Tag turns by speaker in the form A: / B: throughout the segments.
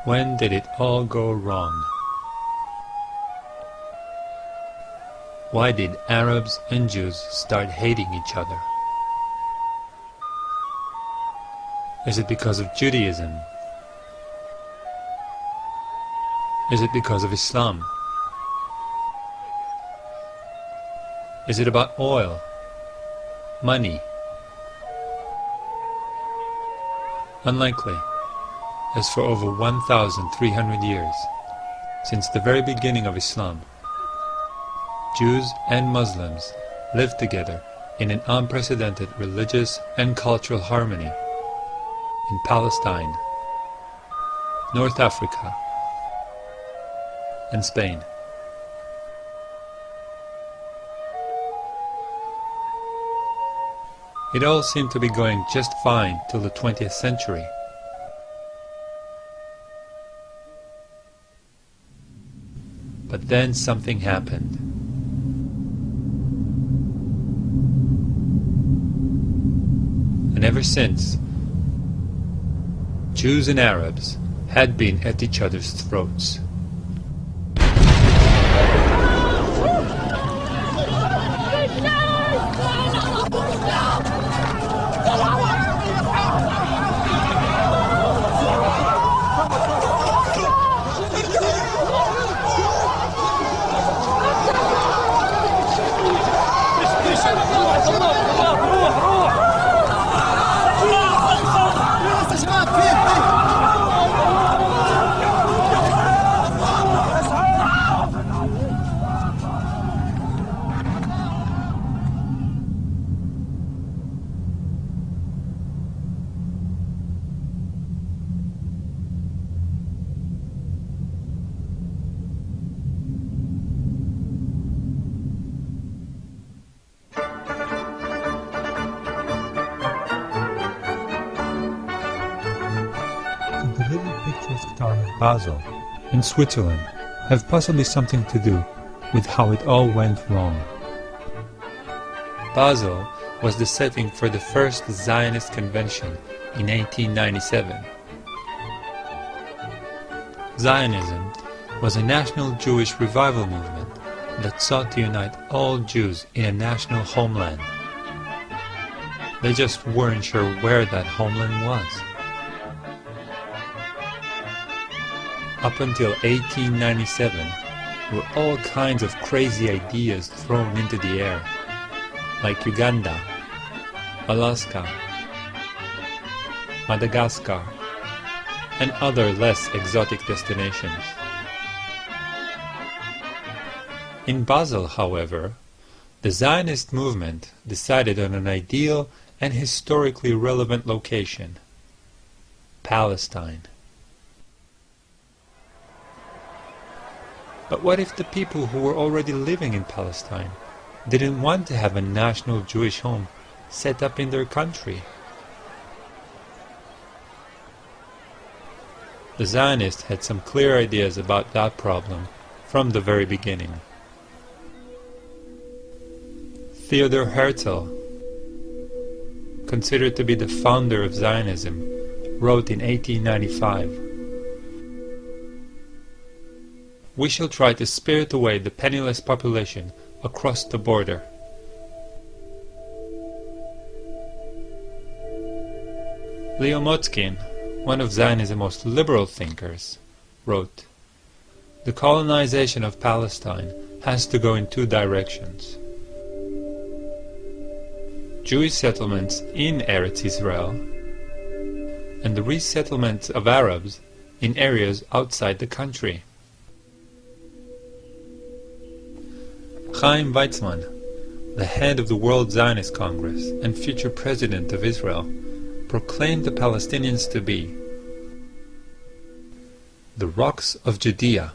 A: When did it all go wrong? Why did Arabs and Jews start hating each other? Is it because of Judaism? Is it because of Islam? Is it about oil, money? Unlikely, as for over 1,300 years, since the very beginning of Islam, Jews and Muslims lived together in an unprecedented religious and cultural harmony in Palestine, North Africa, and Spain. It all seemed to be going just fine till the 20th century. But then something happened. And ever since, Jews and Arabs had been at each other's throats. Basel, in Switzerland, have possibly something to do with how it all went wrong. Basel was the setting for the first Zionist convention in 1897. Zionism was a national Jewish revival movement that sought to unite all Jews in a national homeland. They just weren't sure where that homeland was. Up until 1897, there were all kinds of crazy ideas thrown into the air, like Uganda, Alaska, Madagascar, and other less exotic destinations. In Basel, however, the Zionist movement decided on an ideal and historically relevant location: Palestine. But what if the people who were already living in Palestine didn't want to have a national Jewish home set up in their country? The Zionists had some clear ideas about that problem from the very beginning. Theodor Herzl, considered to be the founder of Zionism, wrote in 1895, "We shall try to spirit away the penniless population across the border." Leo Motzkin, one of Zionism's most liberal thinkers, wrote, "The colonization of Palestine has to go in two directions. Jewish settlements in Eretz Israel and the resettlement of Arabs in areas outside the country." Chaim Weizmann, the head of the World Zionist Congress and future president of Israel, proclaimed the Palestinians to be the rocks of Judea,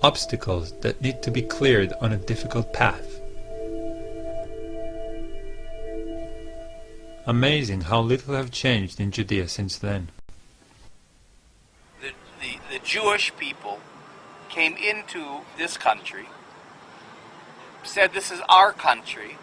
A: obstacles that need to be cleared on a difficult path. Amazing how little have changed in Judea since then.
B: The Jewish people came into this country, said this is our country,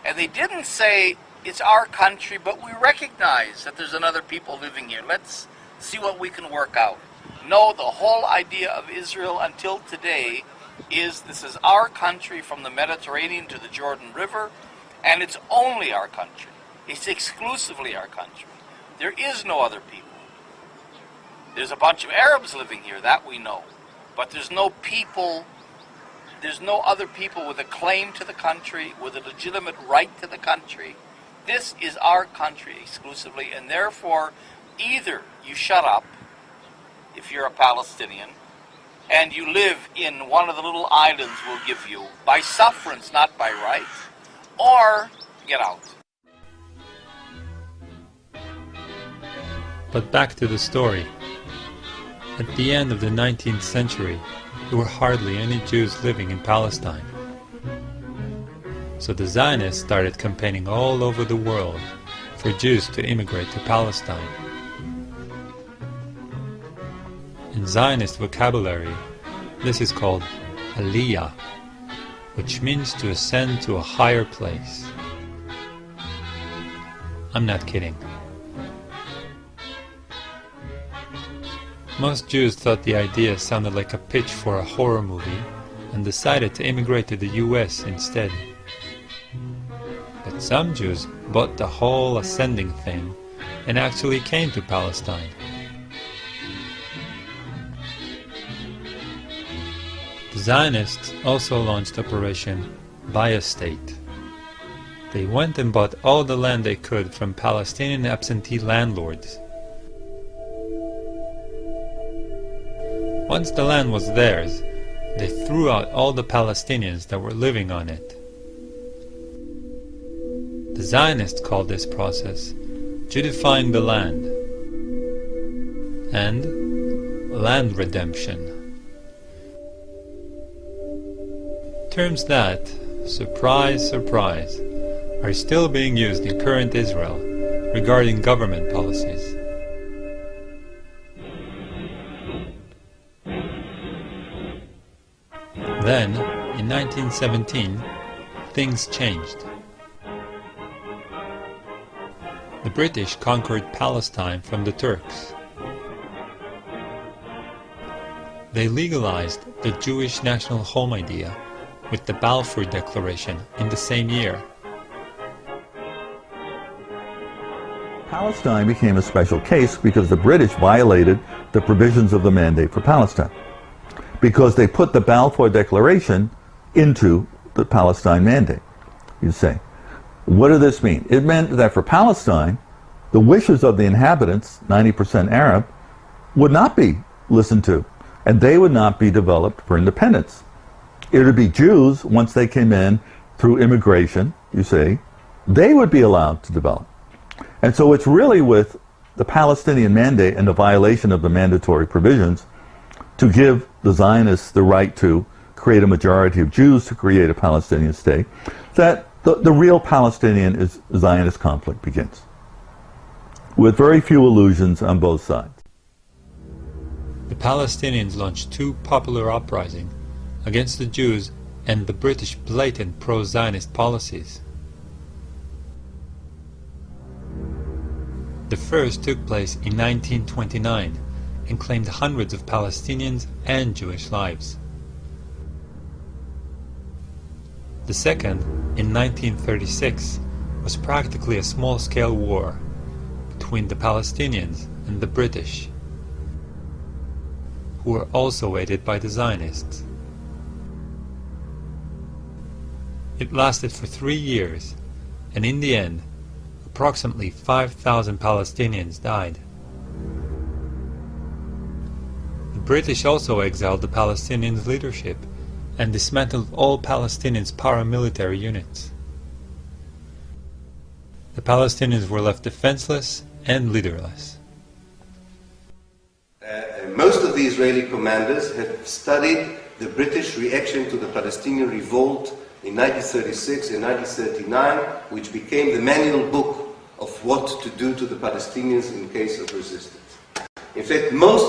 B: and they didn't say it's our country, but we recognize that there's another people living here. Let's see what we can work out. No, the whole idea of Israel until today is this is our country from the Mediterranean to the Jordan River, and it's only our country. It's exclusively our country. There is no other people. There's a bunch of Arabs living here, that we know. But there's no people, there's no other people with a claim to the country, with a legitimate right to the country. This is our country exclusively, and therefore either you shut up if you're a Palestinian and you live in one of the little islands we'll give you by sufferance, not by right, or get out.
A: But back to the story. At the end of the 19th century, there were hardly any Jews living in Palestine. So the Zionists started campaigning all over the world for Jews to immigrate to Palestine. In Zionist vocabulary, this is called Aliyah, which means to ascend to a higher place. I'm not kidding. Most Jews thought the idea sounded like a pitch for a horror movie and decided to immigrate to the US instead. But some Jews bought the whole ascending thing and actually came to Palestine. The Zionists also launched Operation Buy a State. They went and bought all the land they could from Palestinian absentee landlords. Once the land was theirs, they threw out all the Palestinians that were living on it. The Zionists called this process Judifying the land and land redemption. Terms that, surprise, surprise, are still being used in current Israel regarding government policies. Then, in 1917, things changed. The British conquered Palestine from the Turks. They legalized the Jewish national home idea with the Balfour Declaration in the same year.
C: Palestine became a special case because the British violated the provisions of the Mandate for Palestine, because they put the Balfour Declaration into the Palestine Mandate. You say, what did this mean? It meant that for Palestine, the wishes of the inhabitants, 90% Arab, would not be listened to, and they would not be developed for independence. It would be Jews, once they came in through immigration, you see, they would be allowed to develop. And so it's really with the Palestinian Mandate and the violation of the mandatory provisions to give the Zionists the right to create a majority of Jews to create a Palestinian state, that the real Palestinian Zionist conflict begins, with very few illusions on both sides.
A: The Palestinians launched two popular uprisings against the Jews and the British blatant pro-Zionist policies. The first took place in 1929 and claimed hundreds of Palestinians and Jewish lives. The second, in 1936, was practically a small-scale war between the Palestinians and the British, who were also aided by the Zionists. It lasted for 3 years, and in the end, approximately 5,000 Palestinians died. The British also exiled the Palestinians' leadership and dismantled all Palestinians' paramilitary units. The Palestinians were left defenseless and leaderless.
D: Most of the Israeli commanders have studied the British reaction to the Palestinian revolt in 1936 and 1939, which became the manual book of what to do to the Palestinians in case of resistance. In fact, most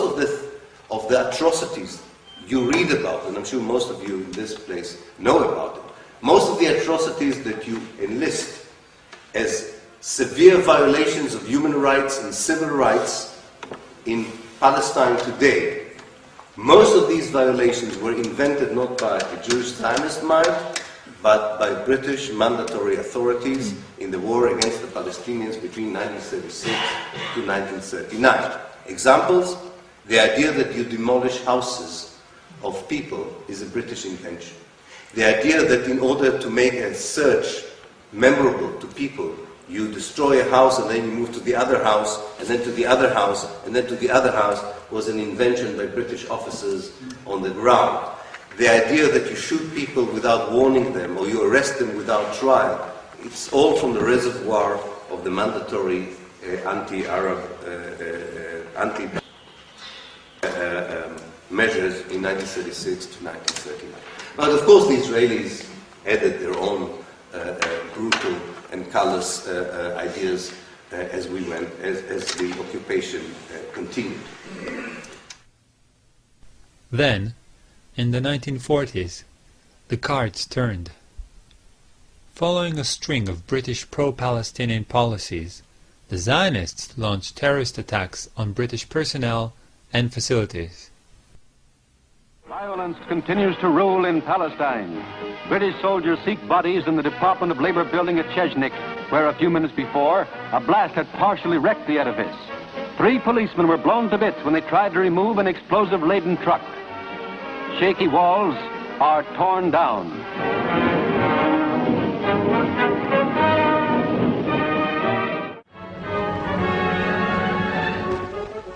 D: of the atrocities you read about, and I'm sure most of you in this place know about it, most of the atrocities that you enlist as severe violations of human rights and civil rights in Palestine today. Most of these violations were invented not by a Jewish Zionist mind, but by British mandatory authorities in the war against the Palestinians between 1936 to 1939. Examples: the idea that you demolish houses of people is a British invention. The idea that in order to make a search memorable to people, you destroy a house and then you move to the other house, and then to the other house, and then to the other house, was an invention by British officers on the ground. The idea that you shoot people without warning them, or you arrest them without trial, it's all from the reservoir of the mandatory anti-Arab measures in 1936 to 1939. But of course the Israelis added their own brutal and callous ideas as the occupation continued.
A: Then, in the 1940s, the cards turned. Following a string of British pro-Palestinian policies, the Zionists launched terrorist attacks on British personnel and facilities.
E: Violence continues to rule in Palestine. British soldiers seek bodies in the Department of Labor building at Chechnik, where a few minutes before, a blast had partially wrecked the edifice. 3 policemen were blown to bits when they tried to remove an explosive-laden truck. Shaky walls are torn down.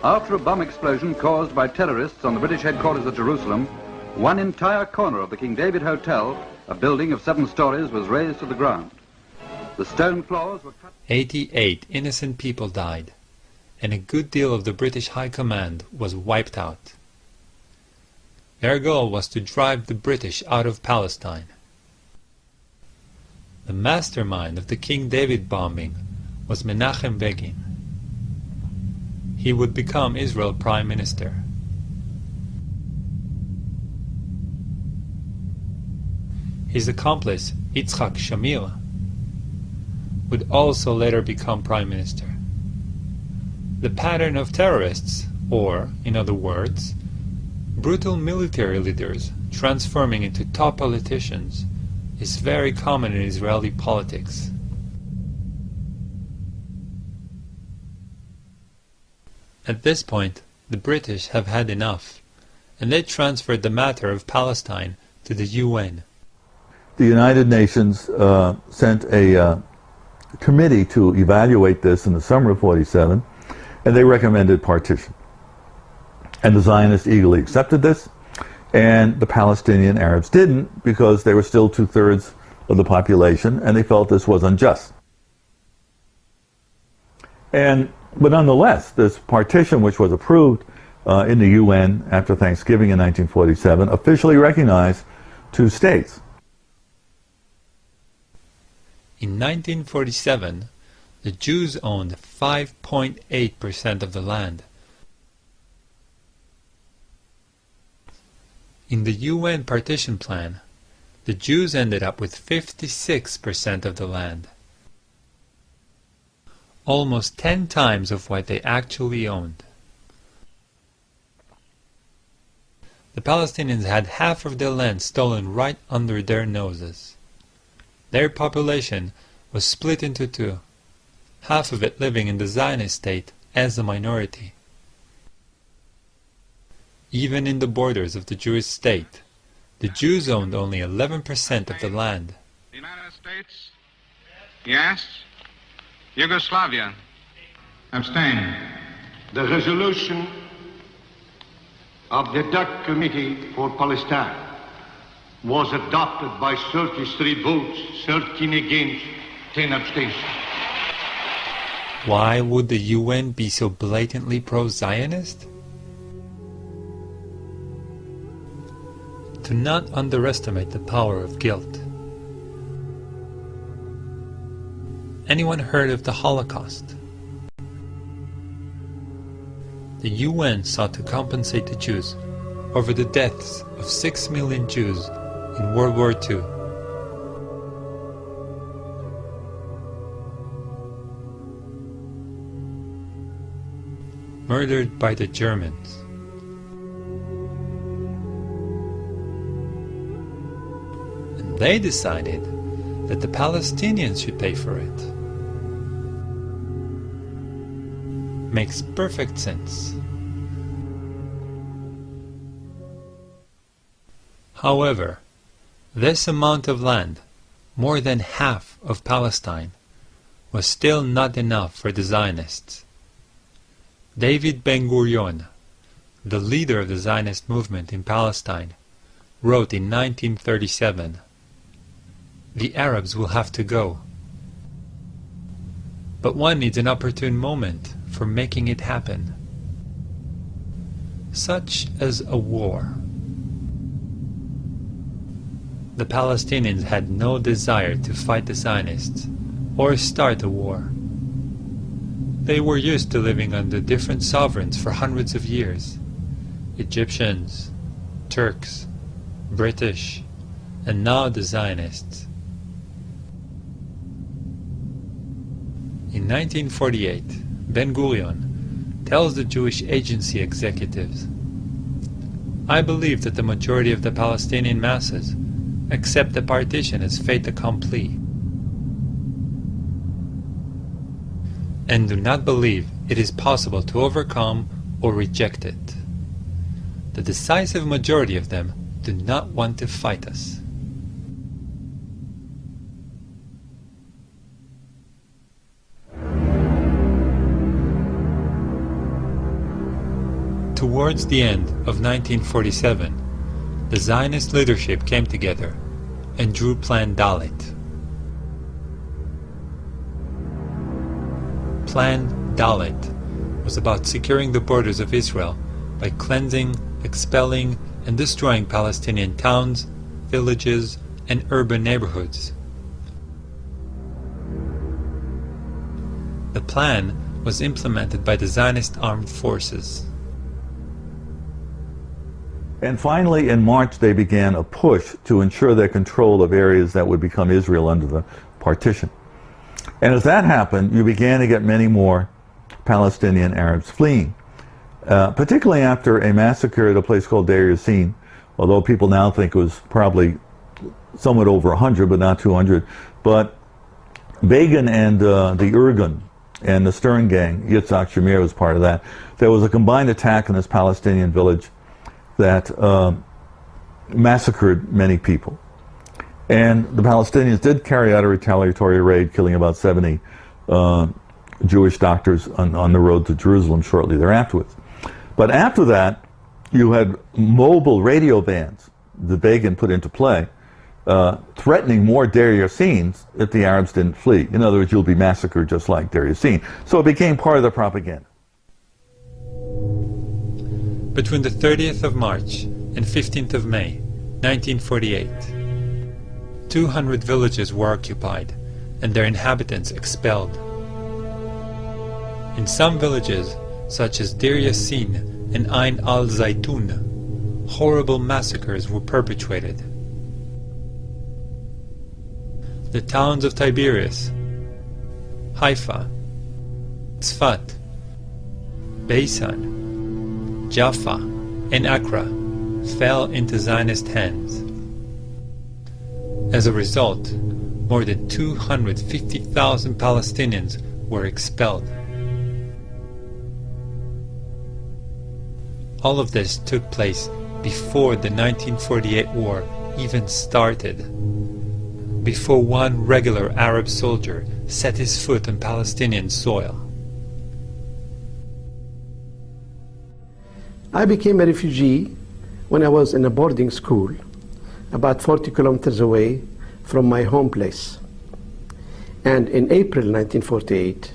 E: After a bomb explosion caused by terrorists on the British headquarters at Jerusalem, one entire corner of the King David Hotel, a building of 7 stories, was razed to the ground. The stone floors were cut.
A: 88 innocent people died, and a good deal of the British High Command was wiped out. Their goal was to drive the British out of Palestine. The mastermind of the King David bombing was Menachem Begin. He would become Israel's Prime Minister. His accomplice, Yitzhak Shamir, would also later become Prime Minister. The pattern of terrorists, or, in other words, brutal military leaders transforming into top politicians, is very common in Israeli politics. At this point, the British have had enough, and they transferred the matter of Palestine to the UN.
C: The United Nations sent a committee to evaluate this in the summer of '47, and they recommended partition. And the Zionists eagerly accepted this, and the Palestinian Arabs didn't, because they were still 2/3 of the population, and they felt this was unjust. But nonetheless, this partition, which was approved in the UN after Thanksgiving in 1947, officially recognized 2 states.
A: In 1947, the Jews owned 5.8% of the land. In the UN partition plan, the Jews ended up with 56% of the land, almost 10 times of what they actually owned. The Palestinians had half of their land stolen right under their noses. Their population was split into 2, half of it living in the Zionist state as a minority. Even in the borders of the Jewish state, the Jews owned only 11% of the land.
F: The United States? Yes. Yugoslavia? Abstain.
G: The resolution of the DAC Committee for Palestine was adopted by 33 votes, 13 against, 10 abstentions.
A: Why would the UN be so blatantly pro-Zionist? Do not underestimate the power of guilt. Anyone heard of the Holocaust? The UN sought to compensate the Jews over the deaths of 6 million Jews in World War II. murdered by the Germans. And they decided that the Palestinians should pay for it. Makes perfect sense. However, this amount of land, more than half of Palestine, was still not enough for the Zionists. David Ben-Gurion, the leader of the Zionist movement in Palestine, wrote in 1937, "The Arabs will have to go. But one needs an opportune moment for making it happen, such as a war." The Palestinians had no desire to fight the Zionists or start a war. They were used to living under different sovereigns for hundreds of years: Egyptians, Turks, British, and now the Zionists. In 1948, Ben-Gurion tells the Jewish Agency executives, "I believe that the majority of the Palestinian masses accept the partition as fait accompli, and do not believe it is possible to overcome or reject it. The decisive majority of them do not want to fight us." Towards the end of 1947, the Zionist leadership came together and drew Plan Dalet. Plan Dalet was about securing the borders of Israel by cleansing, expelling, and destroying Palestinian towns, villages, and urban neighborhoods. The plan was implemented by the Zionist armed forces.
C: And finally, in March, they began a push to ensure their control of areas that would become Israel under the partition. And as that happened, you began to get many more Palestinian Arabs fleeing, particularly after a massacre at a place called Deir Yassin, although people now think it was probably somewhat over 100, but not 200. But Begin and the Irgun and the Stern gang, Yitzhak Shamir was part of that. There was a combined attack in this Palestinian village that massacred many people. And the Palestinians did carry out a retaliatory raid, killing about 70 Jewish doctors on the road to Jerusalem shortly thereafter. But after that, you had mobile radio vans that Begin put into play, threatening more Deir Yassins if the Arabs didn't flee. In other words, you'll be massacred just like Deir Yassin. So it became part of the propaganda.
A: Between the 30th of March and 15th of May, 1948, 200 villages were occupied and their inhabitants expelled. In some villages, such as Deir Yassin and Ain al-Zaytun, horrible massacres were perpetrated. The towns of Tiberias, Haifa, Tzfat, Beisan, Jaffa, and Accra fell into Zionist hands. As a result, more than 250,000 Palestinians were expelled. All of this took place before the 1948 war even started, before one regular Arab soldier set his foot on Palestinian soil.
H: I became a refugee when I was in a boarding school about 40 kilometers away from my home place. And in April 1948,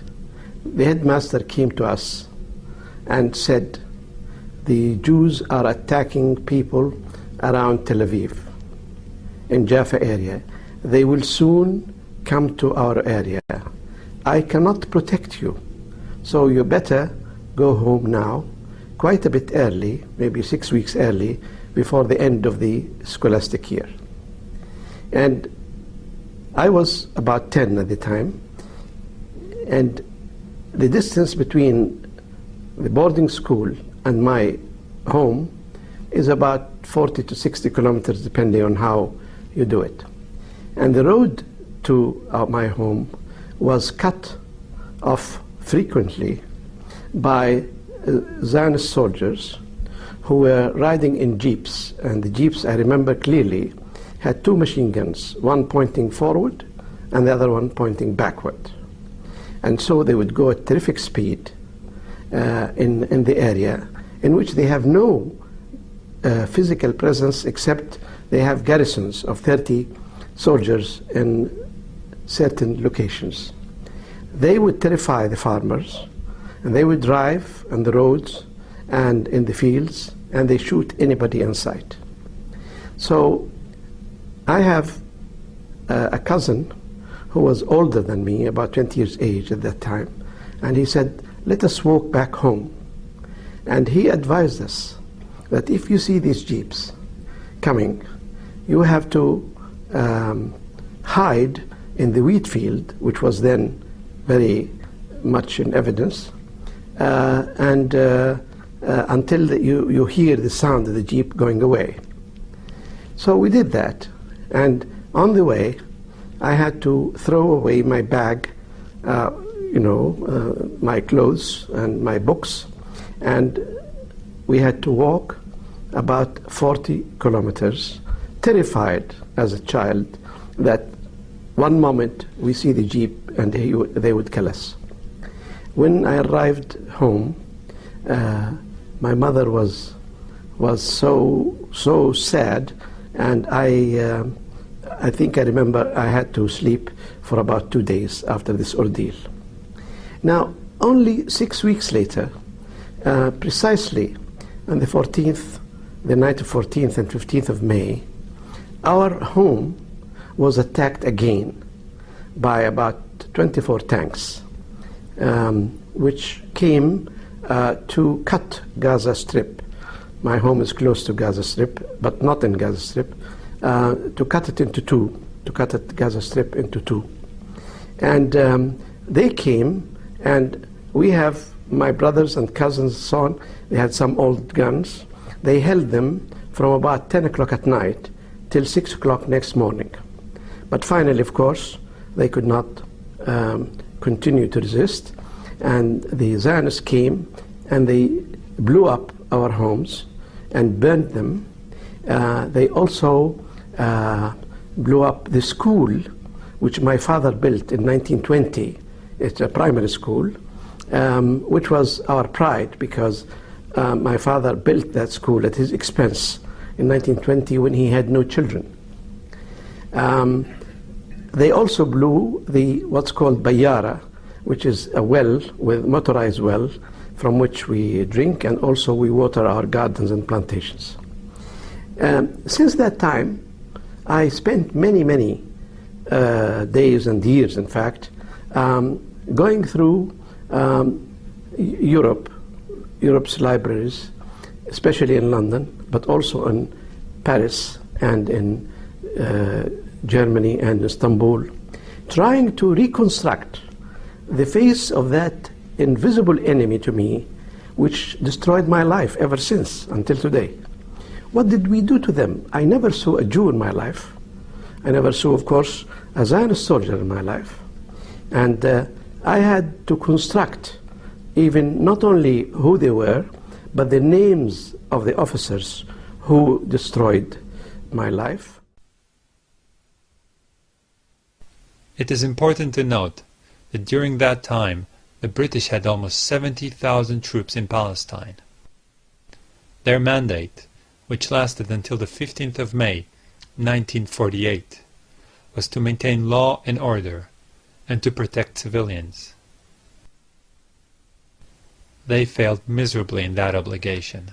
H: the headmaster came to us and said, "The Jews are attacking people around Tel Aviv, in Jaffa area. They will soon come to our area. I cannot protect you, so you better go home now, quite a bit early, maybe 6 weeks early, before the end of the scholastic year." And I was about 10 at the time, and the distance between the boarding school and my home is about 40 to 60 kilometers, depending on how you do it. And the road to my home was cut off frequently by Zionist soldiers who were riding in jeeps. And the jeeps, I remember clearly, had two machine guns, one pointing forward and the other one pointing backward. And so they would go at terrific speed in the area in which they have no physical presence, except they have garrisons of 30 soldiers in certain locations. They would terrify the farmers, and they would drive on the roads and in the fields, and they shoot anybody in sight. So I have a cousin who was older than me, about 20 years age at that time, and he said, let us walk back home. And he advised us that if you see these jeeps coming, you have to hide in the wheat field, which was then very much in evidence, until you hear the sound of the jeep going away. So we did that, and on the way I had to throw away my bag, my clothes and my books, and we had to walk about 40 kilometers, terrified as a child that one moment we see the jeep and they would kill us. When I arrived home, my mother was so sad, and I think I remember I had to sleep for about 2 days after this ordeal. Now, only 6 weeks later, precisely on the 14th, the night of 14th and 15th of May, our home was attacked again by about 24 tanks, which came to cut Gaza Strip. My home is close to Gaza Strip, but not in Gaza Strip, to cut it into two, to cut it, Gaza Strip into two. And they came, and we have my brothers and cousins and so on, they had some old guns. They held them from about 10 o'clock at night till 6 o'clock next morning. But finally, of course, they could not continue to resist, and the Zionists came and they blew up our homes and burned them. They also blew up the school which my father built in 1920. It's a primary school, which was our pride, because my father built that school at his expense in 1920 when he had no children. They also blew what's called bayara, which is a well, with motorized well, from which we drink, and also we water our gardens and plantations. Since that time, I spent many days and years, in fact, going through Europe's libraries, especially in London, but also in Paris and in Germany and Istanbul, trying to reconstruct the face of that invisible enemy to me, which destroyed my life ever since, until today. What did we do to them? I never saw a Jew in my life. I never saw, of course, a Zionist soldier in my life. And I had to construct even not only who they were, but the names of the officers who destroyed my life.
A: It is important to note that during that time, the British had almost 70,000 troops in Palestine. Their mandate, which lasted until the 15th of May, 1948, was to maintain law and order and to protect civilians. They failed miserably in that obligation.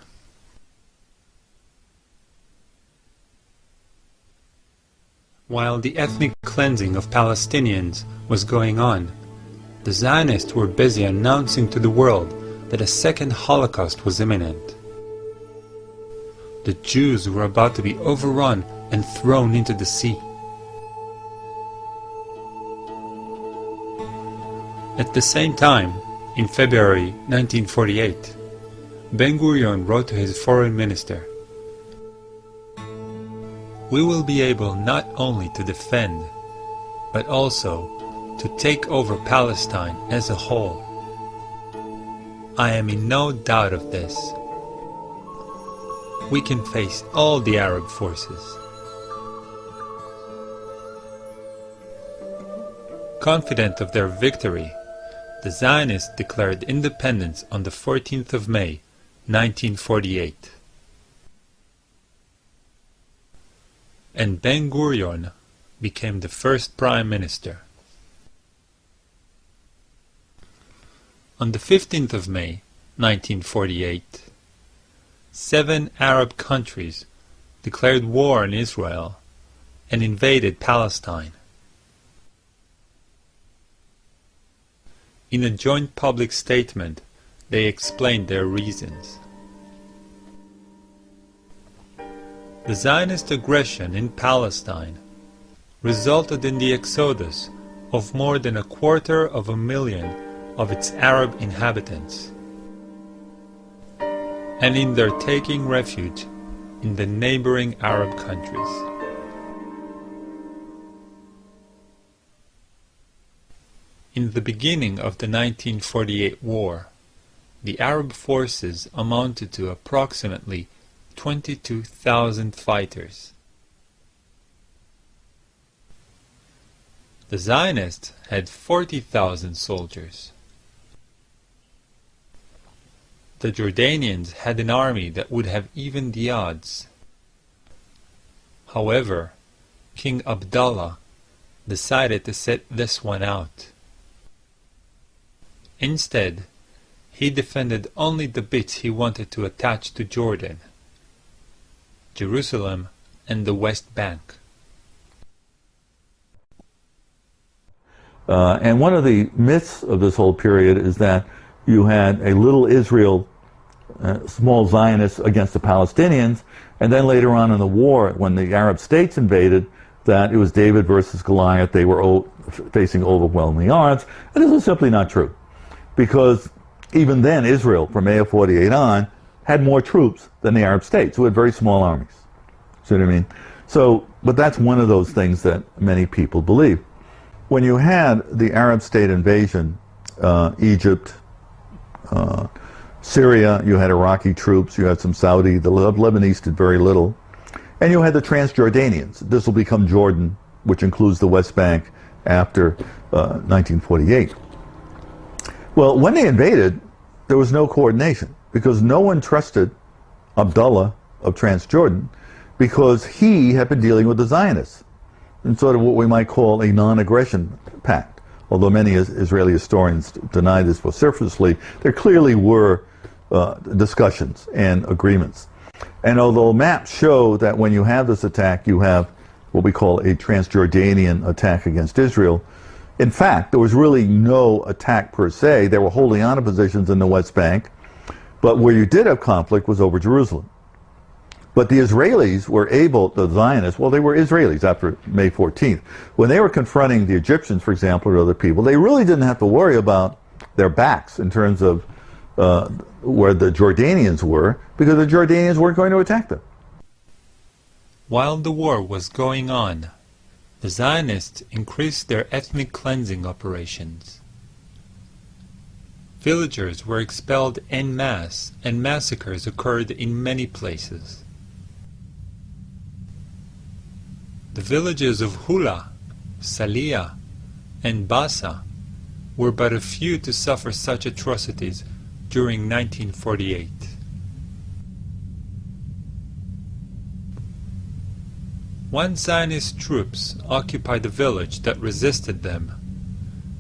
A: While the ethnic cleansing of Palestinians was going on, the Zionists were busy announcing to the world that a second Holocaust was imminent. The Jews were about to be overrun and thrown into the sea. At the same time, in February 1948, Ben-Gurion wrote to his foreign minister, "We will be able not only to defend, but also to take over Palestine as a whole. I am in no doubt of this. We can face all the Arab forces." Confident of their victory, the Zionists declared independence on the 14th of May, 1948. And Ben-Gurion became the first prime minister. On the 15th of May, 1948, 7 Arab countries declared war on Israel and invaded Palestine. In a joint public statement, they explained their reasons. The Zionist aggression in Palestine resulted in the exodus of more than 250,000 of its Arab inhabitants, and in their taking refuge in the neighboring Arab countries. In the beginning of the 1948 war, the Arab forces amounted to approximately 22,000 fighters. The Zionists had 40,000 soldiers. The Jordanians had an army that would have evened the odds. However, King Abdullah decided to sit this one out. Instead, he defended only the bits he wanted to attach to Jordan: Jerusalem and the West Bank.
C: And one of the myths of this whole period is that you had a little Israel, small Zionists against the Palestinians, and then later on in the war, when the Arab states invaded, that it was David versus Goliath. They were facing overwhelming odds, and this is simply not true. Because even then, Israel, from May of 48 on, had more troops than the Arab states, who had very small armies. See what I mean? So, but that's one of those things that many people believe. When you had the Arab state invasion, Egypt, Syria, you had Iraqi troops, you had some Saudi, the Lebanese did very little, and you had the Transjordanians. This will become Jordan, which includes the West Bank after 1948. Well, when they invaded, there was no coordination because no one trusted Abdullah of Transjordan because he had been dealing with the Zionists in sort of what we might call a non-aggression pact. Although many Israeli historians deny this vociferously, there clearly were discussions and agreements. And although maps show that when you have this attack, you have what we call a Transjordanian attack against Israel, in fact, there was really no attack per se. They were holding on to positions in the West Bank, but where you did have conflict was over Jerusalem. But the Israelis were able, the Zionists, well, they were Israelis after May 14th. When they were confronting the Egyptians, for example, or other people, they really didn't have to worry about their backs in terms of where the Jordanians were, because the Jordanians weren't going to attack them.
A: While the war was going on, the Zionists increased their ethnic cleansing operations. Villagers were expelled en masse, and massacres occurred in many places. The villages of Hula, Saliyah, and Bassa were but a few to suffer such atrocities during 1948. Once Zionist troops occupied a village that resisted them,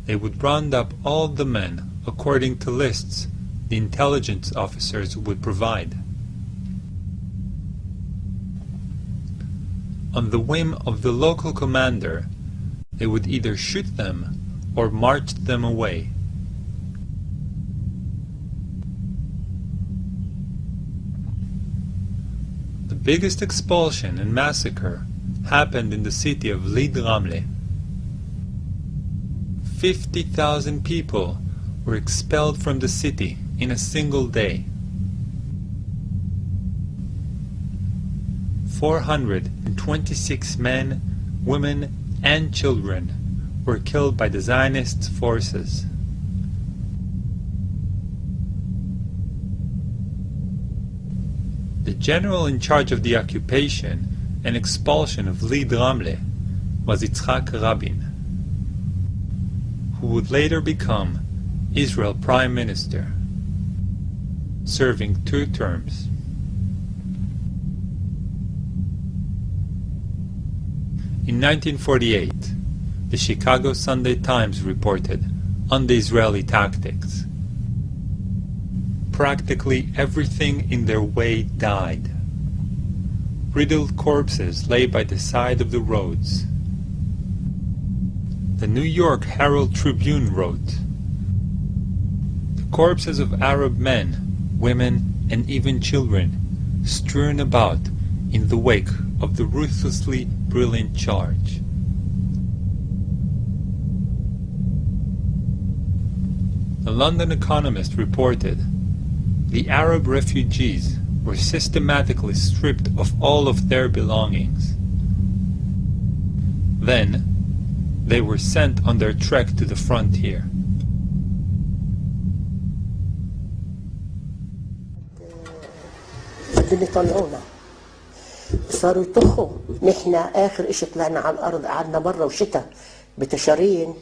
A: they would round up all the men according to lists the intelligence officers would provide. On the whim of the local commander, they would either shoot them or march them away. The biggest expulsion and massacre happened in the city of Lid Ramle. 50,000 people were expelled from the city in a single day. 426 men, women, and children were killed by the Zionist forces. The general in charge of the occupation and expulsion of Lead Ramle was Yitzhak Rabin, who would later become Israel Prime Minister, serving 2 terms. In 1948, the Chicago Sunday Times reported on the Israeli tactics. Practically everything in their way died. Riddled corpses lay by the side of the roads. The New York Herald Tribune wrote, "The corpses of Arab men, women, and even children strewn about in the wake of the ruthlessly brilliant charge." The London Economist reported, "The Arab refugees were systematically stripped of all of their belongings. Then, they were sent on their trek to the frontier."
I: بدهم يطلعونا، صاروا يطخوا. نحن آخر إشي طلعنا على الأرض، قعدنا برا وشتاء بتشارين.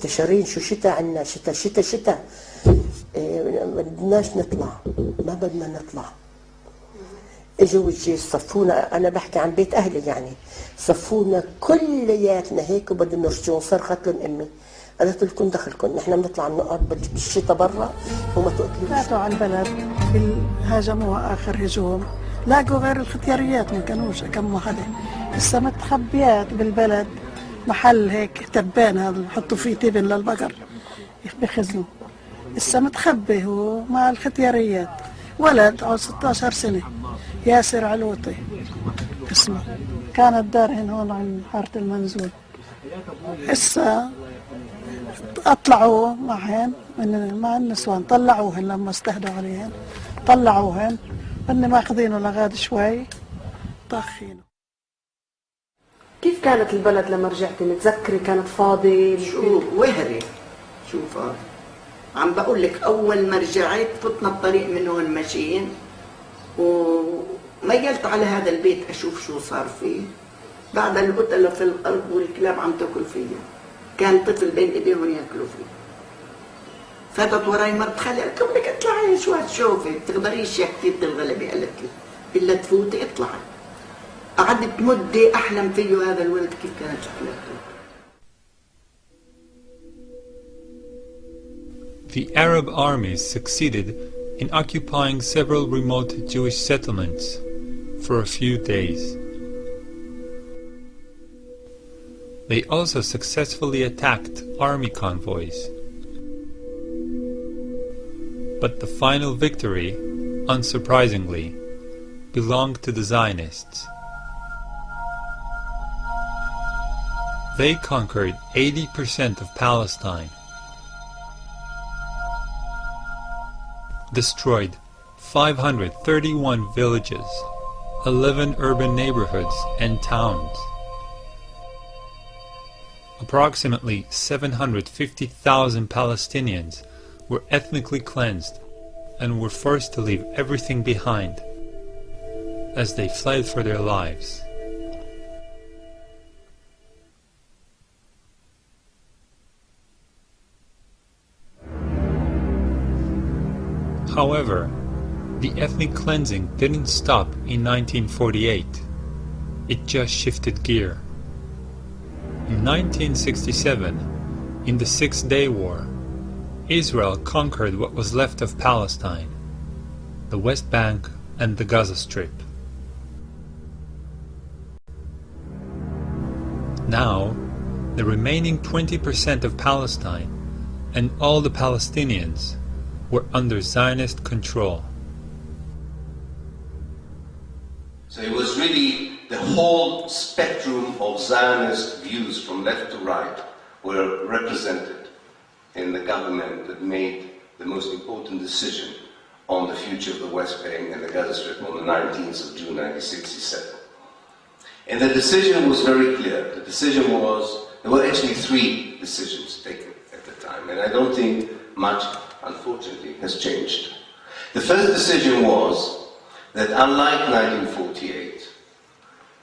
I: تشارين شو شتاء عنا، شتاء ما بدناش نطلع، ما بدنا نطلع. اجوا الجيش صفونا، انا بحكي عن بيت اهلي يعني، صفونا كلياتنا هيك وبدهم يرجعون. صرخت لهم امي، قالت لكم دخلكم، نحن بنطلع بنقعد بالشتاء برا وما تقتلوش.
J: فاتوا على البلد، هاجموها اخر هجوم، لاقوا غير الختياريات ما كانوش كم وحده، لسه متخبيات بالبلد، محل هيك تبان هذا بحطوا فيه تبن للبقر بخزنوا، لسه متخبي هو مع الختياريات. ولد عمره 16 سنة، ياسر علوطي اسمه، كانت دارهن هون عند حارة المنزول. هسه اطلعوا معهن مع النسوان، طلعوهن لما استهدوا عليهن، طلعوهن هن ماخذينه لغاد شوي طاخينه.
K: كيف كانت البلد لما رجعتي؟ متذكري كانت فاضي؟
L: شو وهري، شو فاضي. عم بقول لك اول ما رجعت فتنا الطريق من هون ماشيين، وميلت على هذا البيت اشوف شو صار فيه. بعد القتلة في الارض والكلاب عم تاكل فيه، كان طفل بين ايديهم ياكلوا فيه. فاتت وراي مرت خالي، قلت لك اطلعي شو هتشوفي، بتقدريش يا كثير الغلبة، قالت لي الا تفوتي اطلعي. قعدت مدة احلم فيه هذا الولد كيف كانت شكلته.
A: The Arab armies succeeded in occupying several remote Jewish settlements for a few days. They also successfully attacked army convoys. But the final victory, unsurprisingly, belonged to the Zionists. They conquered 80% of Palestine, destroyed 531 villages, 11 urban neighborhoods and towns. Approximately 750,000 Palestinians were ethnically cleansed and were forced to leave everything behind as they fled for their lives. However, the ethnic cleansing didn't stop in 1948. It just shifted gear. In 1967, in the Six-Day War, Israel conquered what was left of Palestine, the West Bank and the Gaza Strip. Now, the remaining 20% of Palestine and all the Palestinians were under Zionist control.
D: So it was really the whole spectrum of Zionist views from left to right were represented in the government that made the most important decision on the future of the West Bank and the Gaza Strip on the 19th of June 1967. And the decision was very clear. The decision was, there were actually three decisions taken at the time, and I don't think much, unfortunately, has changed. The first decision was that unlike 1948,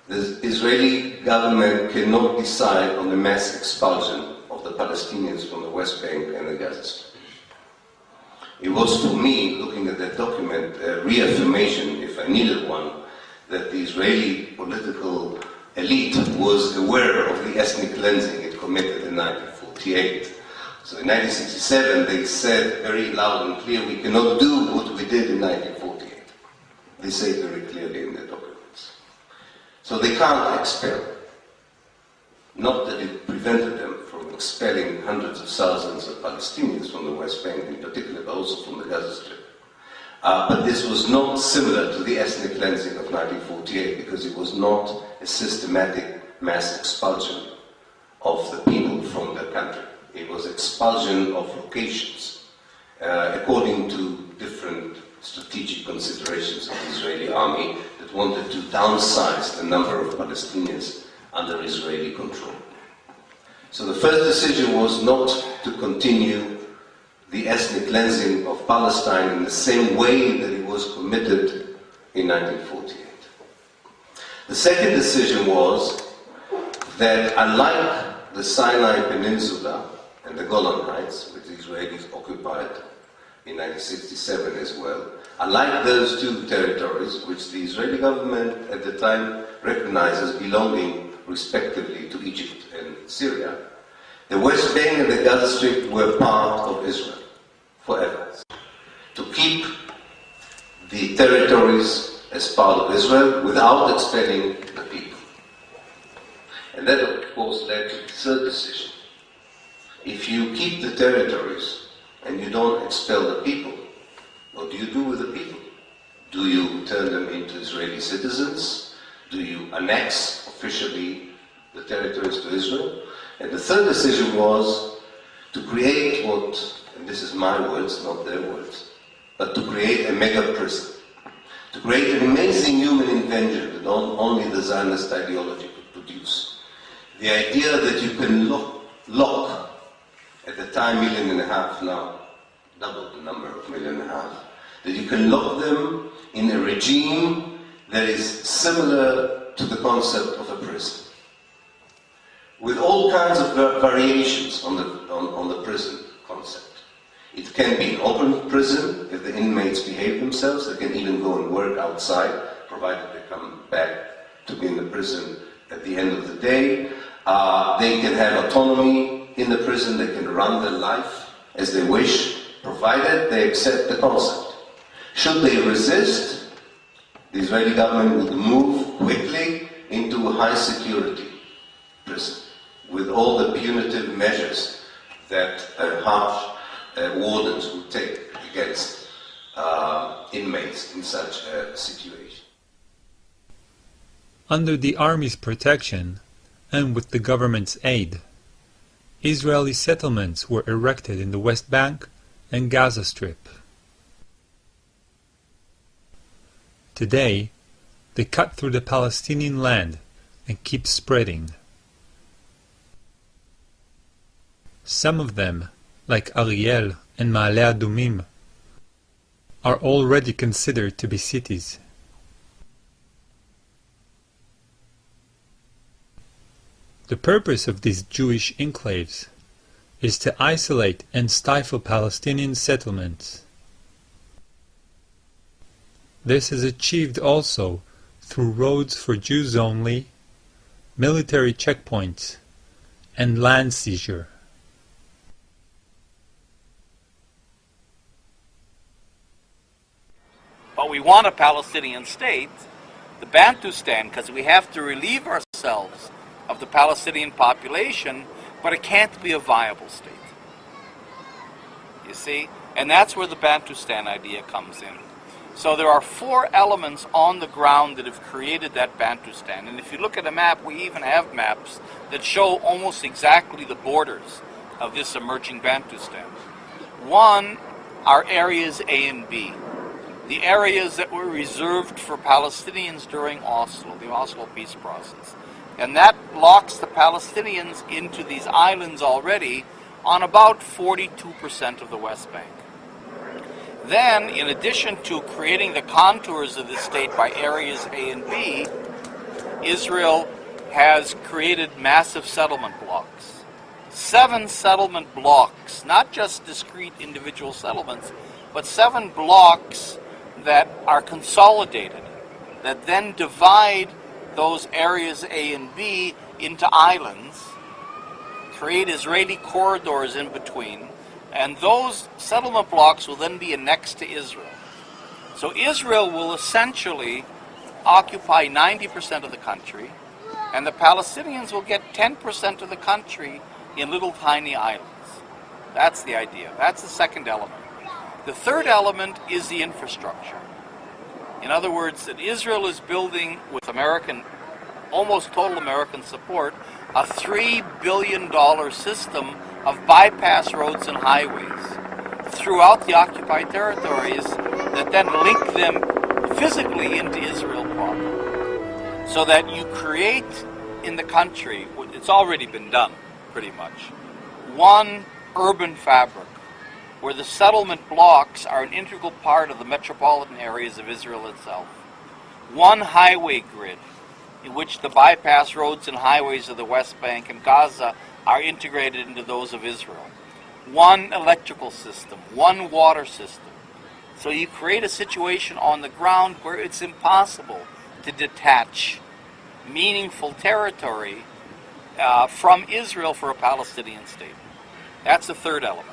D: the Israeli government cannot decide on the mass expulsion of the Palestinians from the West Bank and the Gaza Strip. It was, for me, looking at that document, a reaffirmation, if I needed one, that the Israeli political elite was aware of the ethnic cleansing it committed in 1948. So in 1967, they said very loud and clear, we cannot do what we did in 1948. They say it very clearly in their documents. So they can't expel. Not that it prevented them from expelling hundreds of thousands of Palestinians from the West Bank in particular, but also from the Gaza Strip. But this was not similar to the ethnic cleansing of 1948 because it was not a systematic mass expulsion of the people from their country. It was expulsion of locations according to different strategic considerations of the Israeli army that wanted to downsize the number of Palestinians under Israeli control. So the first decision was not to continue the ethnic cleansing of Palestine in the same way that it was committed in 1948. The second decision was that unlike the Sinai Peninsula and the Golan Heights, which the Israelis occupied in 1967 as well, unlike those two territories, which the Israeli government at the time recognized as belonging respectively to Egypt and Syria, the West Bank and the Gaza Strip were part of Israel forever. To keep the territories as part of Israel without expelling the people. And that, of course, led to the third decision. If you keep the territories and you don't expel the people, what do you do with the people? Do you turn them into Israeli citizens? Do you annex officially the territories to Israel? And the third decision was to create what, and this is my words, not their words, but to create a mega prison. To create an amazing human invention that only the Zionist ideology could produce. The idea that you can lock at the time 1.5 million, now double the number of 1.5 million, that you can lock them in a regime that is similar to the concept of a prison, with all kinds of variations on the prison concept. It can be an open prison if the inmates behave themselves. They can even go and work outside, provided they come back to be in the prison at the end of the day. They can have autonomy in the prison. They can run their life as they wish, provided they accept the concept. Should they resist, the Israeli government would move quickly into a high security prison with all the punitive measures that harsh wardens would take against inmates in such a situation.
A: Under the army's protection, and with the government's aid, Israeli settlements were erected in the West Bank and Gaza Strip. Today, they cut through the Palestinian land and keep spreading. Some of them, like Ariel and Ma'ale Adumim, are already considered to be cities. The purpose of these Jewish enclaves is to isolate and stifle Palestinian settlements. This is achieved also through roads for Jews only, military checkpoints, and land seizure.
B: But we want a Palestinian state, the Bantustan, because we have to relieve ourselves of the Palestinian population, but it can't be a viable state. You see? And that's where the Bantustan idea comes in. So there are 4 elements on the ground that have created that Bantustan. And if you look at a map, we even have maps that show almost exactly the borders of this emerging Bantustan. One are areas A and B. the areas that were reserved for Palestinians during Oslo, the Oslo peace process. And that locks the Palestinians into these islands already on about 42% of the West Bank. Then, in addition to creating the contours of the state by areas A and B, Israel has created massive settlement blocks. 7 settlement blocks, not just discrete individual settlements, but 7 blocks that are consolidated, that then divide those areas A and B into islands, create Israeli corridors in between, and those settlement blocks will then be annexed to Israel. So Israel will essentially occupy 90% of the country, and the Palestinians will get 10% of the country in little tiny islands. That's the idea. That's the second element. The third element is the infrastructure. In other words, that Israel is building, with American, almost total American support, a $3 billion system of bypass roads and highways throughout the occupied territories that then link them physically into Israel proper. So that you create in the country, it's already been done pretty much, one urban fabric where the settlement blocks are an integral part of the metropolitan areas of Israel itself. One highway grid in which the bypass roads and highways of the West Bank and Gaza are integrated into those of Israel. One electrical system, one water system. So you create a situation on the ground where it's impossible to detach meaningful territory from Israel for a Palestinian state. That's the third element.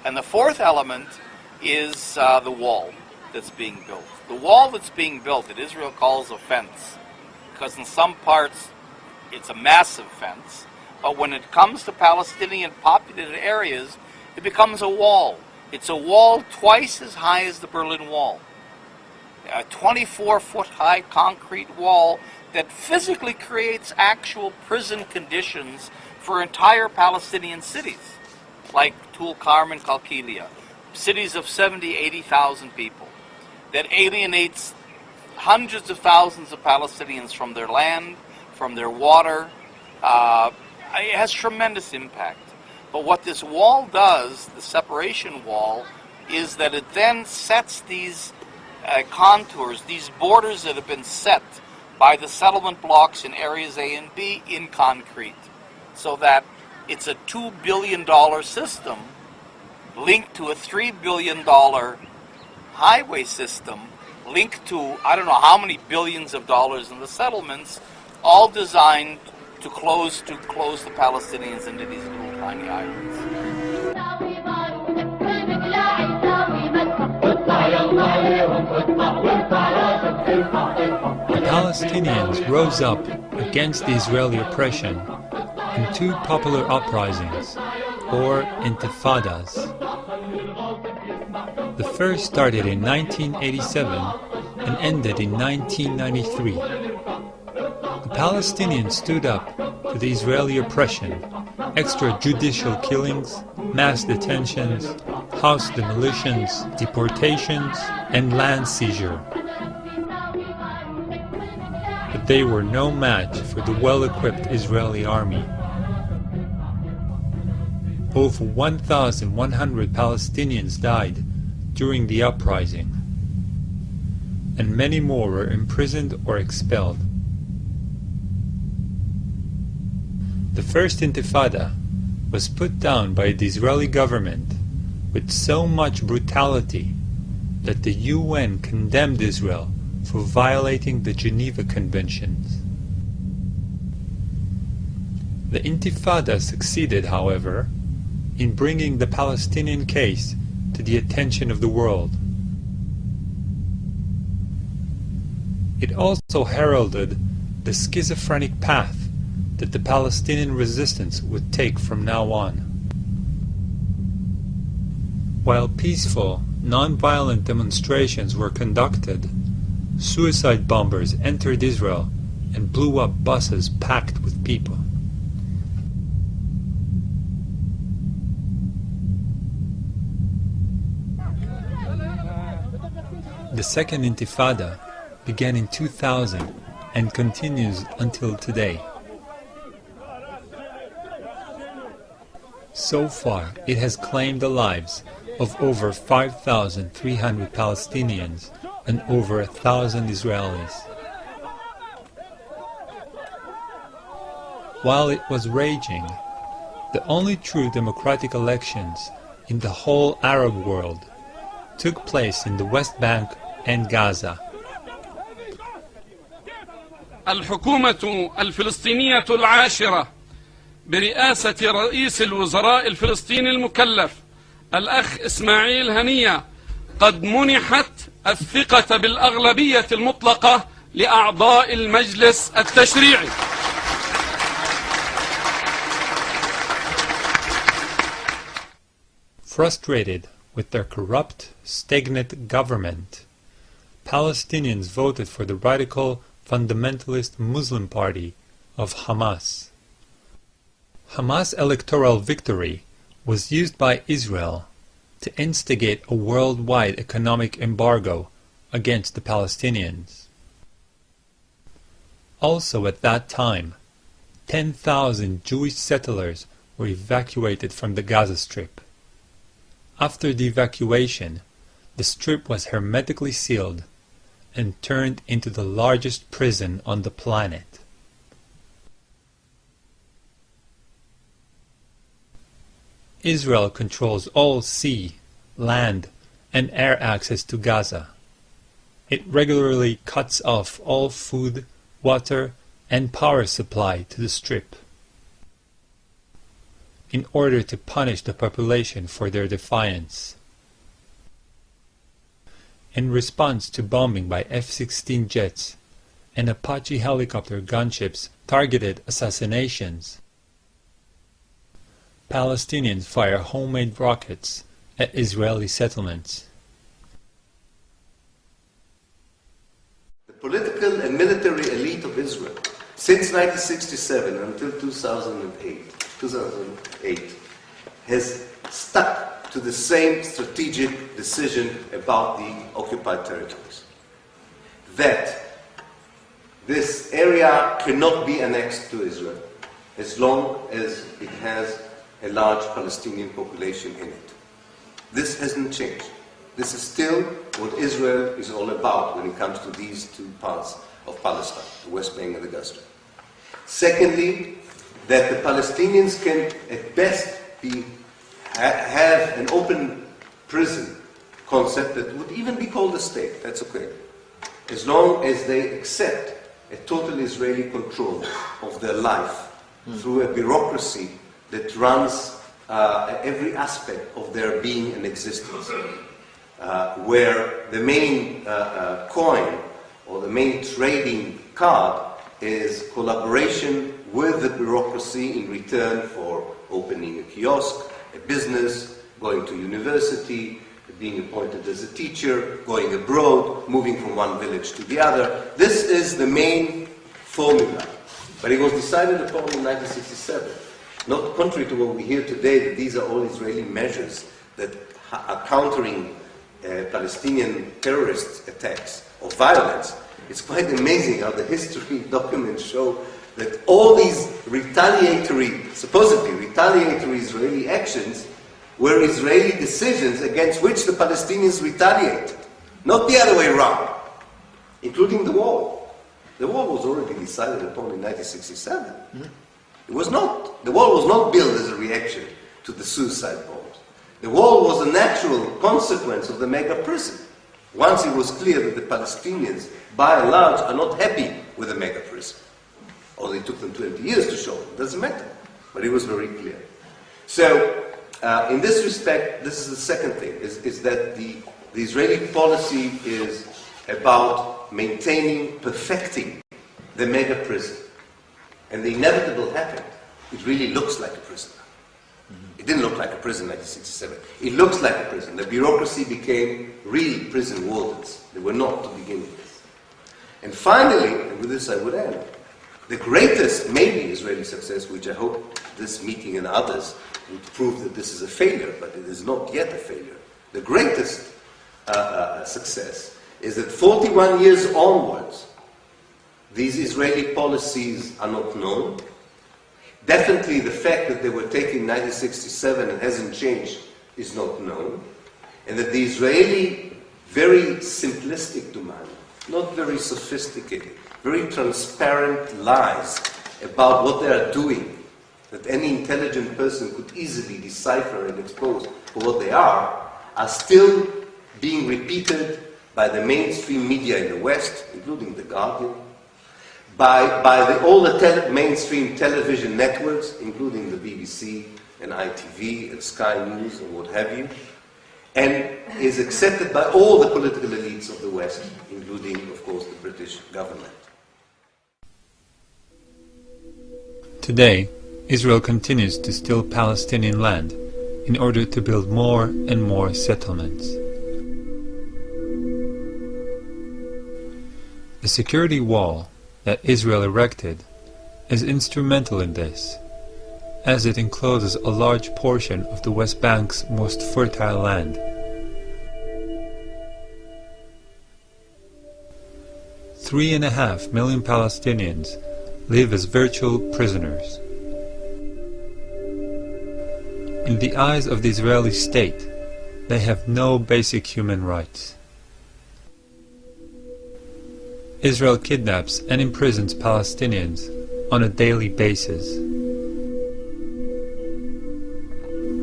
B: And the fourth element is the wall that's being built. The wall that's being built that Israel calls a fence, because in some parts it's a massive fence, but when it comes to Palestinian populated areas, it becomes a wall. It's a wall twice as high as the Berlin Wall. A 24-foot high concrete wall that physically creates actual prison conditions for entire Palestinian cities, like Tulkarm and Qalqilia, cities of 70, 80,000 people, that alienates hundreds of thousands of Palestinians from their land, from their water. It has tremendous impact. But what this wall does, the separation wall, is that it then sets these contours, these borders that have been set by the settlement blocks in areas A and B in concrete, so that it's a $2 billion system linked to a $3 billion highway system linked to I don't know how many billions of dollars in the settlements, all designed to close the Palestinians into these little tiny islands.
A: The Palestinians rose up against the Israeli oppression in 2 popular uprisings, or intifadas. The first started in 1987 and ended in 1993. The Palestinians stood up to the Israeli oppression, extrajudicial killings, mass detentions, house demolitions, deportations, and land seizure. But they were no match for the well-equipped Israeli army. Over 1,100 Palestinians died during the uprising, and many more were imprisoned or expelled. The first intifada was put down by the Israeli government with so much brutality that the UN condemned Israel for violating the Geneva Conventions. The intifada succeeded, however, in bringing the Palestinian case to the attention of the world. It also heralded the schizophrenic path that the Palestinian resistance would take from now on. While peaceful, non-violent demonstrations were conducted, suicide bombers entered Israel and blew up buses packed with people. The Second Intifada began in 2000 and continues until today. So far, it has claimed the lives of over 5,300 Palestinians and over 1,000 Israelis. While it was raging, the only true democratic elections in the whole Arab world took place in the West Bank and Gaza.
M: الحكومة الفلسطينية العاشرة برئاسة رئيس الوزراء الفلسطيني المكلف الأخ إسماعيل هنية قد منحت الثقة بالأغلبية المطلقة لأعضاء المجلس التشريعي.
A: Frustrated with their corrupt, stagnant government, Palestinians voted for the radical fundamentalist Muslim party of Hamas. Hamas' electoral victory was used by Israel to instigate a worldwide economic embargo against the Palestinians. Also at that time, 10,000 Jewish settlers were evacuated from the Gaza Strip. After the evacuation, the strip was hermetically sealed and turned into the largest prison on the planet. Israel controls all sea, land, and air access to Gaza. It regularly cuts off all food, water, and power supply to the strip in order to punish the population for their defiance. In response to bombing by F-16 jets and Apache helicopter gunships targeted assassinations, Palestinians fire homemade rockets at Israeli settlements.
D: The political and military elite of Israel, since 1967 until 2008, has stuck to the same strategic decision about the occupied territories. That this area cannot be annexed to Israel as long as it has a large Palestinian population in it. This hasn't changed. This is still what Israel is all about when it comes to these two parts of Palestine, the West Bank and the Gaza Strip. Secondly, that the Palestinians can at best have an open prison concept that would even be called a state, that's okay, as long as they accept a total Israeli control of their life through a bureaucracy that runs every aspect of their being and existence, where the main coin or the main trading card is collaboration with the bureaucracy in return for opening a kiosk, a business, going to university, being appointed as a teacher, going abroad, moving from one village to the other. This is the main formula. But it was decided upon in 1967. Not contrary to what we hear today, that these are all Israeli measures that are countering Palestinian terrorist attacks or violence. It's quite amazing how the history documents show that all these supposedly retaliatory Israeli actions were Israeli decisions against which the Palestinians retaliated. Not the other way around, including the wall. The wall was already decided upon in 1967. It was not. The wall was not built as a reaction to the suicide bombs. The wall was a natural consequence of the mega prison. Once it was clear that the Palestinians, by and large, are not happy with the mega prison. Or it took them 20 years to show it. Doesn't matter. But it was very clear. So, in this respect, this is the second thing, is that the Israeli policy is about maintaining, perfecting the mega prison. And the inevitable happened. It really looks like a prison. It didn't look like a prison in 1967. It looks like a prison. The bureaucracy became real prison wardens. They were not to begin with. And finally, and with this I would end, the greatest, maybe, Israeli success, which I hope this meeting and others would prove that this is a failure, but it is not yet a failure. The greatest success is that 41 years onwards, these Israeli policies are not known. Definitely the fact that they were taken in 1967 and hasn't changed is not known. And that the Israeli, very simplistic demand, not very sophisticated, very transparent lies about what they are doing, that any intelligent person could easily decipher and expose for what they are still being repeated by the mainstream media in the West, including The Guardian, by all the mainstream television networks, including the BBC and ITV and Sky News and what have you, and is accepted by all the political elites of the West, including, of course, the British government.
A: Today, Israel continues to steal Palestinian land in order to build more and more settlements. The security wall that Israel erected is instrumental in this, as it encloses a large portion of the West Bank's most fertile land. $3.5 million Palestinians live as virtual prisoners. In the eyes of the Israeli state, they have no basic human rights. Israel kidnaps and imprisons Palestinians on a daily basis.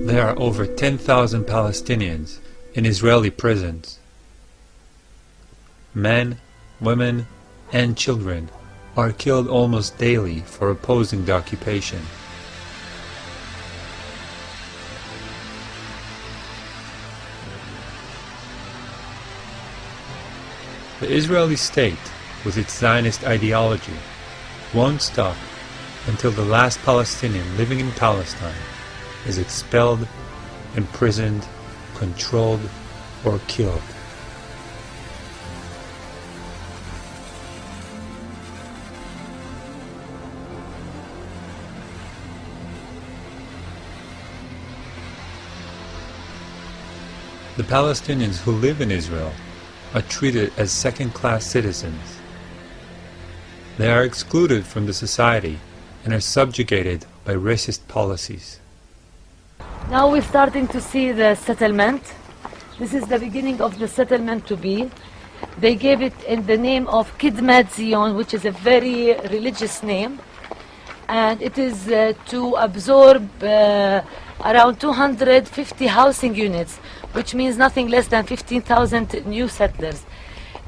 A: There are over 10,000 Palestinians in Israeli prisons. Men, women, and children are killed almost daily for opposing the occupation. The Israeli state, with its Zionist ideology, won't stop until the last Palestinian living in Palestine is expelled, imprisoned, controlled, or killed. The Palestinians who live in Israel are treated as second-class citizens. They are excluded from the society and are subjugated by racist policies.
N: Now we're starting to see the settlement. This is the beginning of the settlement to be. They gave it in the name of Kidmat Zion, which is a very religious name. And it is to absorb around 250 housing units, which means nothing less than 15,000 new settlers.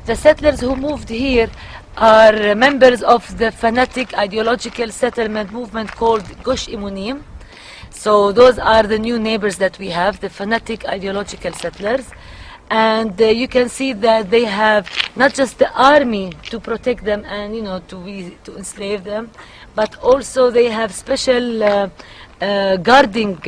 N: The settlers who moved here are members of the fanatic ideological settlement movement called Gush Imunim. So those are the new neighbors that we have, the fanatic ideological settlers. And you can see that they have not just the army to protect them and to enslave them, but also they have special guarding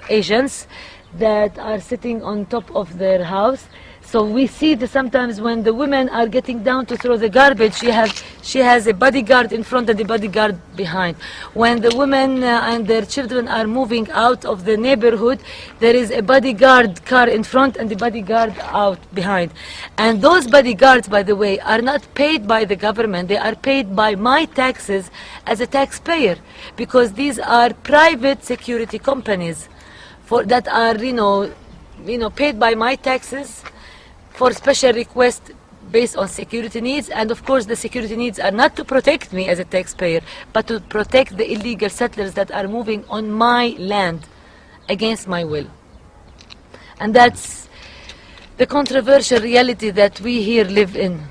N: agents that are sitting on top of their house. So we see that sometimes when the women are getting down to throw the garbage, she has a bodyguard in front and a bodyguard behind. When the women and their children are moving out of the neighborhood, there is a bodyguard car in front and a bodyguard out behind. And those bodyguards, by the way, are not paid by the government. They are paid by my taxes as a taxpayer, because these are private security companies that are, paid by my taxes for special requests based on security needs. And of course the security needs are not to protect me as a taxpayer, but to protect the illegal settlers that are moving on my land against my will. And that's the controversial reality that we here live in.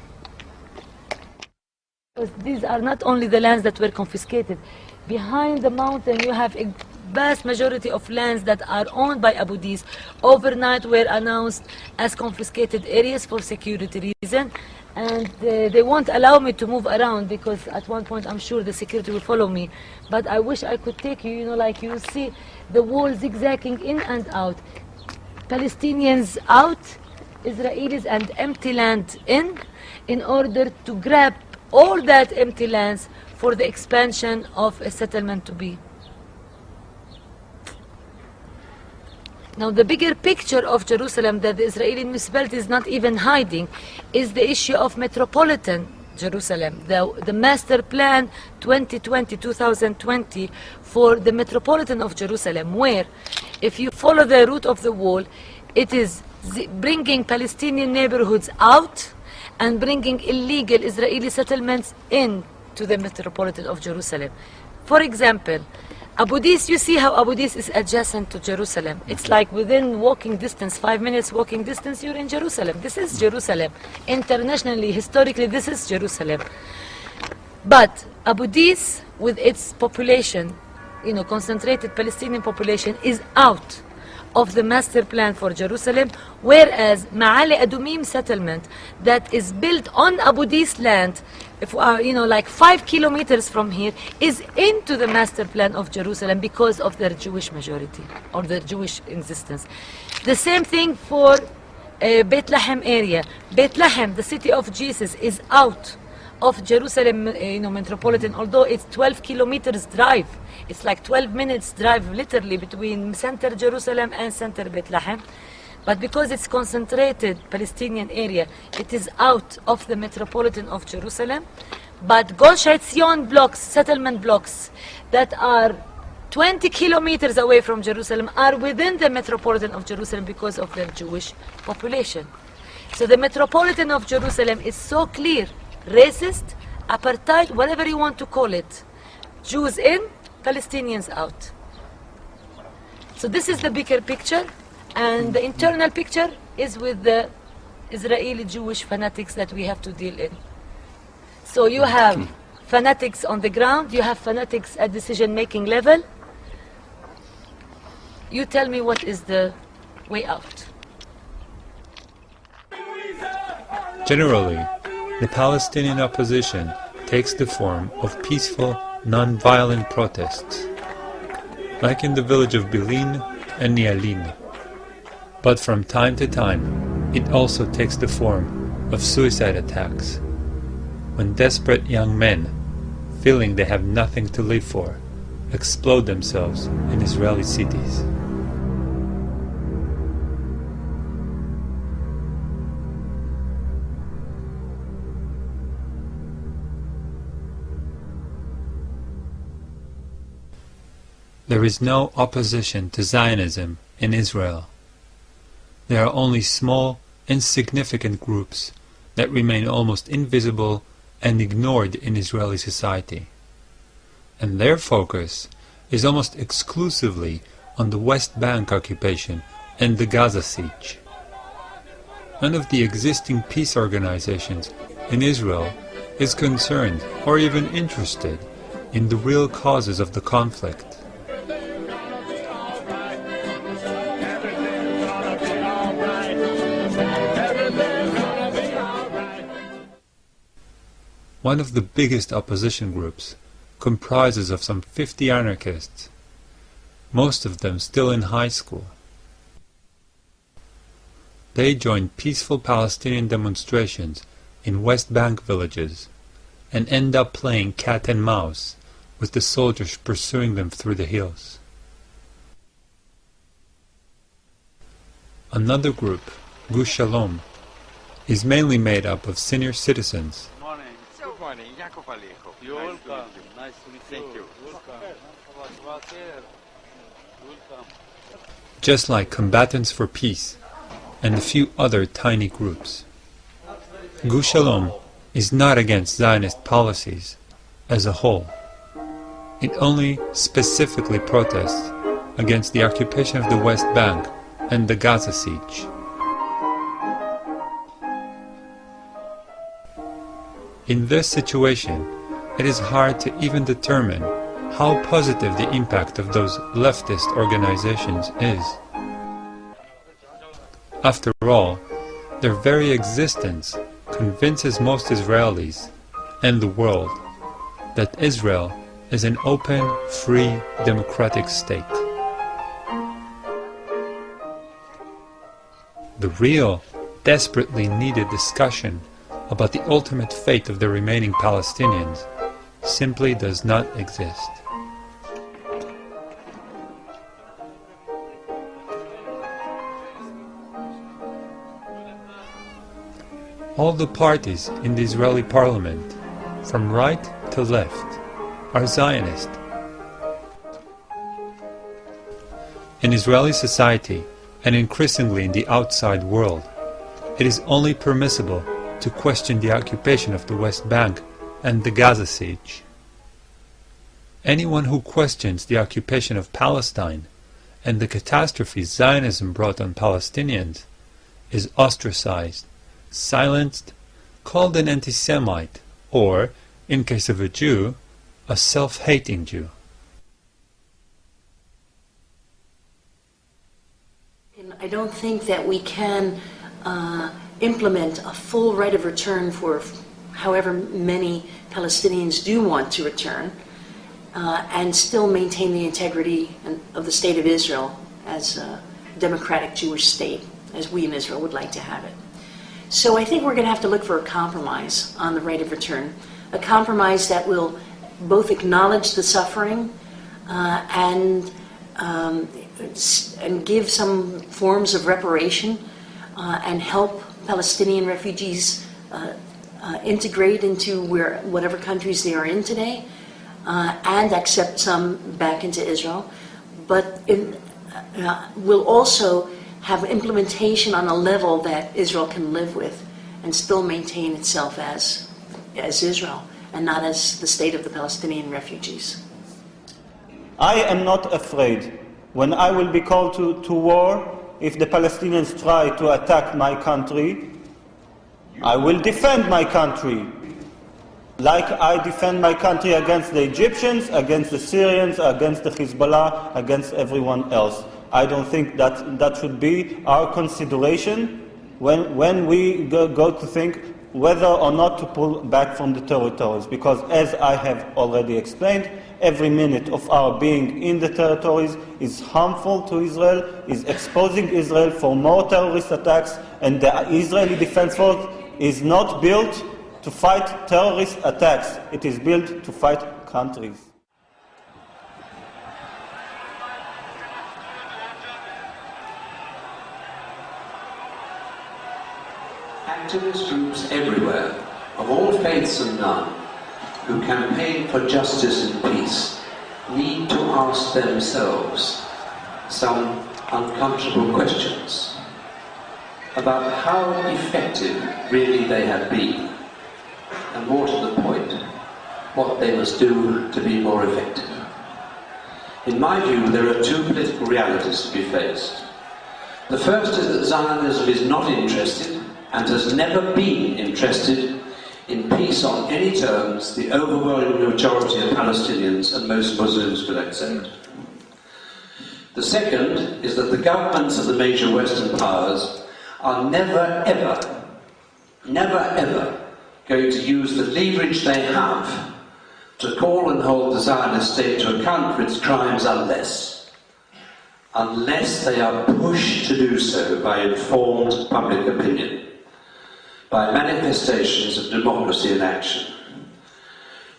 N: Because these are not only the lands that were confiscated. Behind the mountain you have a vast majority of lands that are owned by Abu Dis overnight were announced as confiscated areas for security reasons, and they won't allow me to move around because at one point I'm sure the security will follow me. But I wish I could take you, like you see the wall zigzagging in and out. Palestinians out, Israelis and empty land in order to grab all that empty lands for the expansion of a settlement to be. Now the bigger picture of Jerusalem that the Israeli municipality is not even hiding is the issue of metropolitan Jerusalem, the master plan 2020 for the metropolitan of Jerusalem, where if you follow the route of the wall, it is bringing Palestinian neighborhoods out and bringing illegal Israeli settlements in to the metropolitan of Jerusalem. For example, Abu Dis, you see how Abu Dis is adjacent to Jerusalem. It's like within walking distance, 5 minutes walking distance, you're in Jerusalem. This is Jerusalem. Internationally, historically, this is Jerusalem. But Abu Dis, with its population, concentrated Palestinian population, is out of the master plan for Jerusalem, whereas Ma'ale Adumim settlement that is built on Abu Dis land, like 5 kilometers from here, is into the master plan of Jerusalem because of their Jewish majority or their Jewish existence. The same thing for Bethlehem area. Bethlehem, the city of Jesus, is out of Jerusalem, metropolitan, although it's 12 kilometers drive. It's like 12 minutes drive literally between center Jerusalem and center Bethlehem. But because it's concentrated Palestinian area, it is out of the metropolitan of Jerusalem. But Gush Etzion blocks, settlement blocks that are 20 kilometers away from Jerusalem are within the metropolitan of Jerusalem because of their Jewish population. So the metropolitan of Jerusalem is so clear, racist, apartheid, whatever you want to call it. Jews in, Palestinians out. So this is the bigger picture, and the internal picture is with the Israeli Jewish fanatics that we have to deal in. So you have fanatics on the ground, you have fanatics at decision-making level. You tell me what is the way out.
A: Generally, the Palestinian opposition takes the form of peaceful, non-violent protests, like in the village of Bilin and Nialin. But from time to time, it also takes the form of suicide attacks, when desperate young men, feeling they have nothing to live for, explode themselves in Israeli cities. There is no opposition to Zionism in Israel. There are only small, insignificant groups that remain almost invisible and ignored in Israeli society. And their focus is almost exclusively on the West Bank occupation and the Gaza siege. None of the existing peace organizations in Israel is concerned or even interested in the real causes of the conflict. One of the biggest opposition groups comprises of some 50 anarchists, most of them still in high school. They joined peaceful Palestinian demonstrations in West Bank villages and end up playing cat and mouse with the soldiers pursuing them through the hills. Another group, Gush Shalom, is mainly made up of senior citizens.
O: You're welcome. Nice to meet you. Thank you.
A: Just like Combatants for Peace and a few other tiny groups. Gush Shalom is not against Zionist policies as a whole. It only specifically protests against the occupation of the West Bank and the Gaza siege. In this situation, it is hard to even determine how positive the impact of those leftist organizations is. After all, their very existence convinces most Israelis and the world that Israel is an open, free, democratic state. The real, desperately needed discussion about the ultimate fate of the remaining Palestinians simply does not exist. All the parties in the Israeli parliament, from right to left, are Zionist. In Israeli society, and increasingly in the outside world, it is only permissible to question the occupation of the West Bank and the Gaza siege. Anyone who questions the occupation of Palestine and the catastrophe Zionism brought on Palestinians is ostracized, silenced, called an anti-Semite, or, in case of a Jew, a self-hating Jew.
P: I don't think that we can implement a full right of return for however many Palestinians do want to return and still maintain the integrity of the State of Israel as a democratic Jewish state, as we in Israel would like to have it. So I think we're going to have to look for a compromise on the right of return, a compromise that will both acknowledge the suffering and give some forms of reparation and help Palestinian refugees integrate into whatever countries they are in today, and accept some back into Israel, but will also have implementation on a level that Israel can live with and still maintain itself as Israel and not as the state of the Palestinian refugees.
Q: I am not afraid. When I will be called to war, if the Palestinians try to attack my country, I will defend my country. Like I defend my country against the Egyptians, against the Syrians, against the Hezbollah, against everyone else. I don't think that should be our consideration when we go to think whether or not to pull back from the territories. Because as I have already explained, every minute of our being in the territories is harmful to Israel, is exposing Israel for more terrorist attacks, and the Israeli Defense Force is not built to fight terrorist attacks. It is built to fight countries.
R: Activist groups everywhere, of all faiths and none, who campaign for justice and peace, need to ask themselves some uncomfortable questions about how effective really they have been, and more to the point, what they must do to be more effective. In my view, there are two political realities to be faced. The first is that Zionism is not interested, and has never been interested, in peace on any terms the overwhelming majority of Palestinians and most Muslims will accept. The second is that the governments of the major Western powers are never ever going to use the leverage they have to call and hold the Zionist state to account for its crimes unless they are pushed to do so by informed public opinion, by manifestations of democracy in action.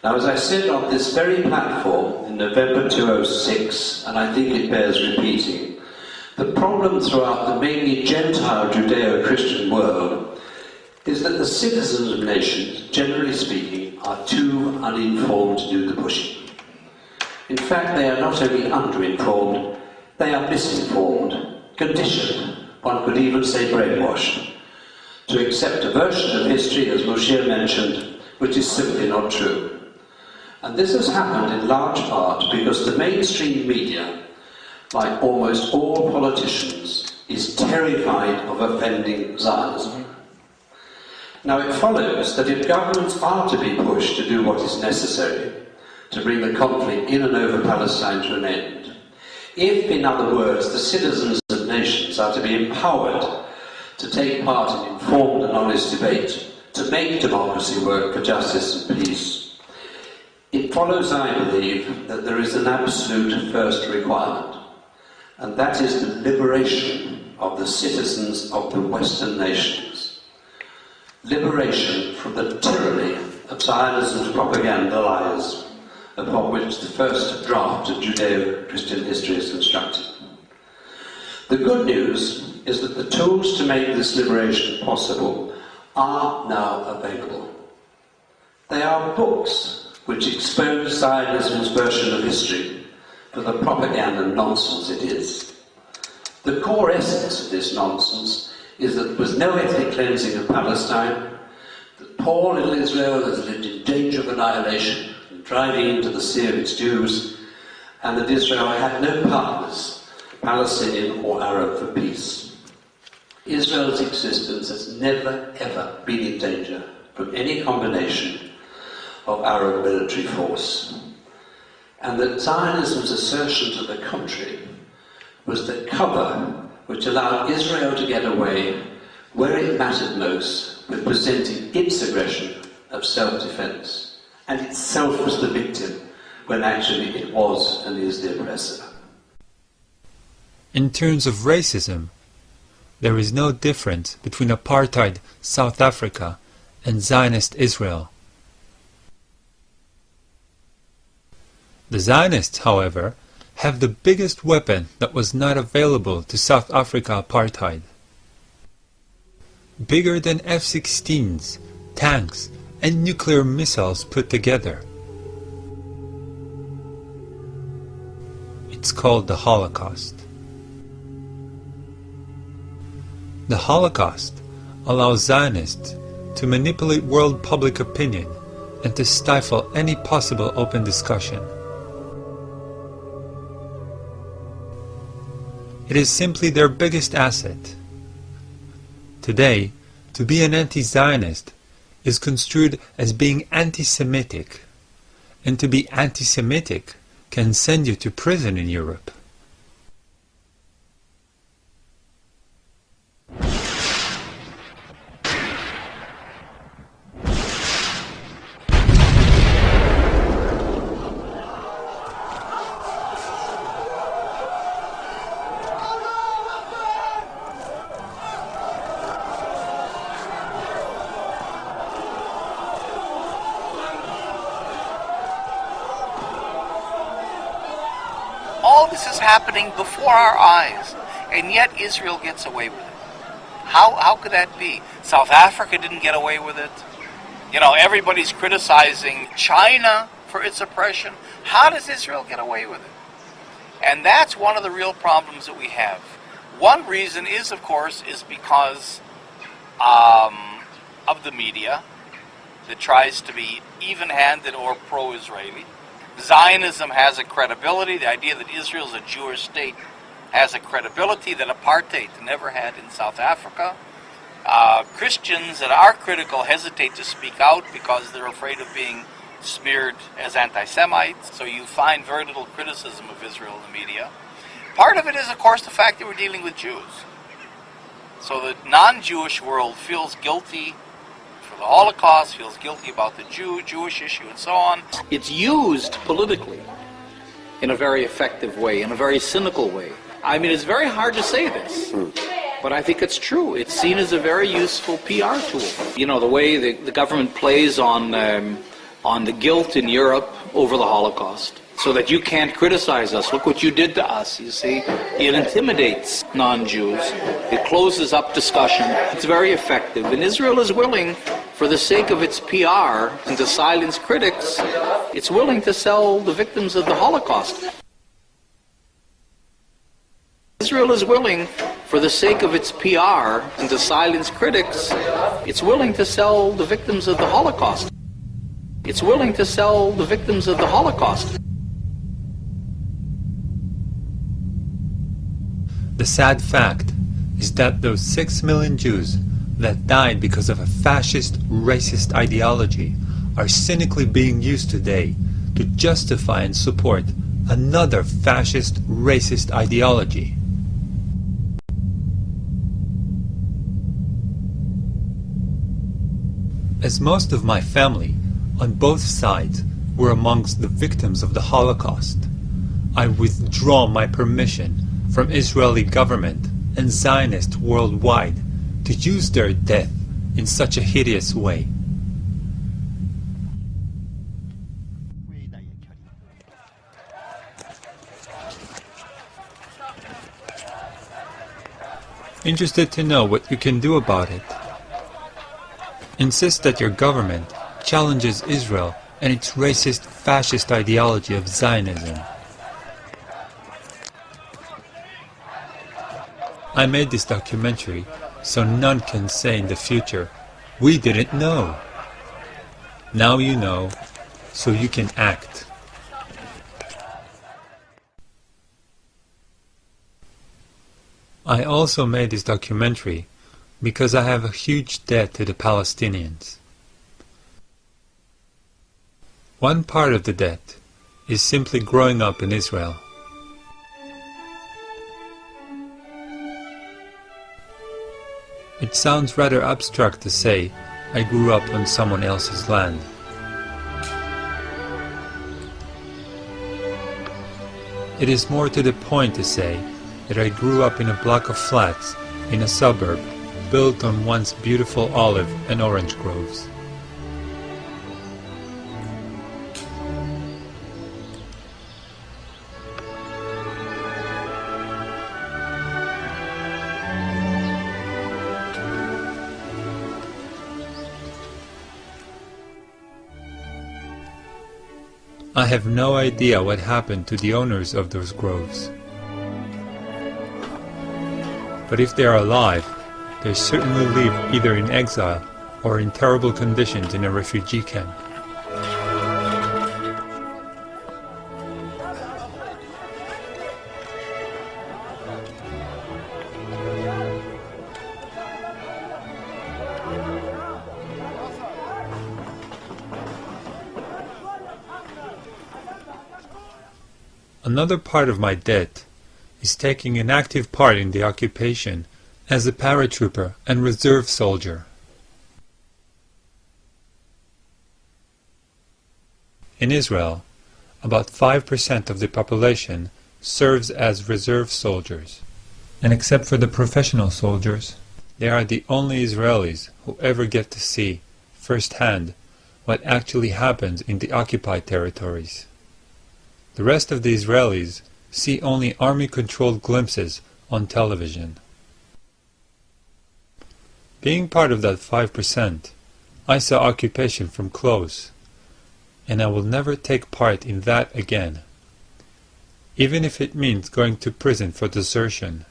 R: Now, as I said on this very platform in November 2006, and I think it bears repeating, the problem throughout the mainly Gentile Judeo-Christian world is that the citizens of nations, generally speaking, are too uninformed to do the pushing. In fact, they are not only underinformed, they are misinformed, conditioned, one could even say brainwashed, to accept a version of history, as Moshe mentioned, which is simply not true. And this has happened in large part because the mainstream media, like almost all politicians, is terrified of offending Zionism. Now it follows that if governments are to be pushed to do what is necessary to bring the conflict in and over Palestine to an end, if, in other words, the citizens of nations are to be empowered to take part in informed and honest debate, to make democracy work for justice and peace, it follows, I believe, that there is an absolute first requirement, and that is the liberation of the citizens of the Western nations. Liberation from the tyranny of Zionism's propaganda lies, upon which the first draft of Judeo-Christian history is constructed. The good news is that the tools to make this liberation possible are now available. They are books which expose Zionism's version of history for the propaganda nonsense it is. The core essence of this nonsense is that there was no ethnic cleansing of Palestine, that poor little Israel has lived in danger of annihilation and driving into the sea of its Jews, and that Israel had no partners, Palestinian or Arab, for peace. Israel's existence has never ever been in danger from any combination of Arab military force, and that Zionism's assertion to the contrary was the cover which allowed Israel to get away where it mattered most with presenting its aggression of self-defense, and itself was the victim when actually it was and is the oppressor.
A: In terms of racism, there is no difference between apartheid South Africa and Zionist Israel. The Zionists, however, have the biggest weapon that was not available to South Africa apartheid. Bigger than F-16s, tanks, and nuclear missiles put together. It's called the Holocaust. The Holocaust allows Zionists to manipulate world public opinion and to stifle any possible open discussion. It is simply their biggest asset. Today, to be an anti-Zionist is construed as being anti-Semitic, and to be anti-Semitic can send you to prison in Europe.
B: All this is happening before our eyes, and yet Israel gets away with it. How could that be? South Africa didn't get away with it. You know, everybody's criticizing China for its oppression. How does Israel get away with it? And that's one of the real problems that we have. One reason is, of course, is because of the media that tries to be even-handed or pro-Israeli. Zionism has a credibility. The idea that Israel is a Jewish state has a credibility that apartheid never had in South Africa. Christians that are critical hesitate to speak out because they're afraid of being smeared as anti-Semites. So you find very little criticism of Israel in the media. Part of it is, of course, the fact that we're dealing with Jews. So the non-Jewish world feels guilty the Holocaust, feels guilty about the Jewish issue, and so on. It's used politically in a very effective way, in a very cynical way. I mean, it's very hard to say this, but I think it's true. It's seen as a very useful PR tool. You know, the way the government plays on the guilt in Europe over the Holocaust, so that you can't criticize us. Look what you did to us, you see. It intimidates non-Jews. It closes up discussion. It's very effective. And Israel is willing, for the sake of its PR and to silence critics, it's willing to sell the victims of the Holocaust. Israel is willing, for the sake of its PR and to silence critics, it's willing to sell the victims of the Holocaust. It's willing to sell the victims of the Holocaust.
A: The sad fact is that those 6 million Jews that died because of a fascist, racist ideology are cynically being used today to justify and support another fascist, racist ideology. As most of my family, on both sides, were amongst the victims of the Holocaust, I withdraw my permission from Israeli government and Zionists worldwide to use their death in such a hideous way. Interested to know what you can do about it? Insist that your government challenges Israel and its racist, fascist ideology of Zionism. I made this documentary so none can say in the future, "We didn't know." Now you know, so you can act. I also made this documentary because I have a huge debt to the Palestinians. One part of the debt is simply growing up in Israel. It sounds rather abstract to say I grew up on someone else's land. It is more to the point to say that I grew up in a block of flats in a suburb built on once beautiful olive and orange groves. I have no idea what happened to the owners of those groves. But if they are alive, they certainly live either in exile or in terrible conditions in a refugee camp. Another part of my debt is taking an active part in the occupation as a paratrooper and reserve soldier. In Israel, about 5% of the population serves as reserve soldiers, and except for the professional soldiers, they are the only Israelis who ever get to see firsthand what actually happens in the occupied territories. The rest of the Israelis see only army-controlled glimpses on television. Being part of that 5%, I saw occupation from close, and I will never take part in that again, even if it means going to prison for desertion.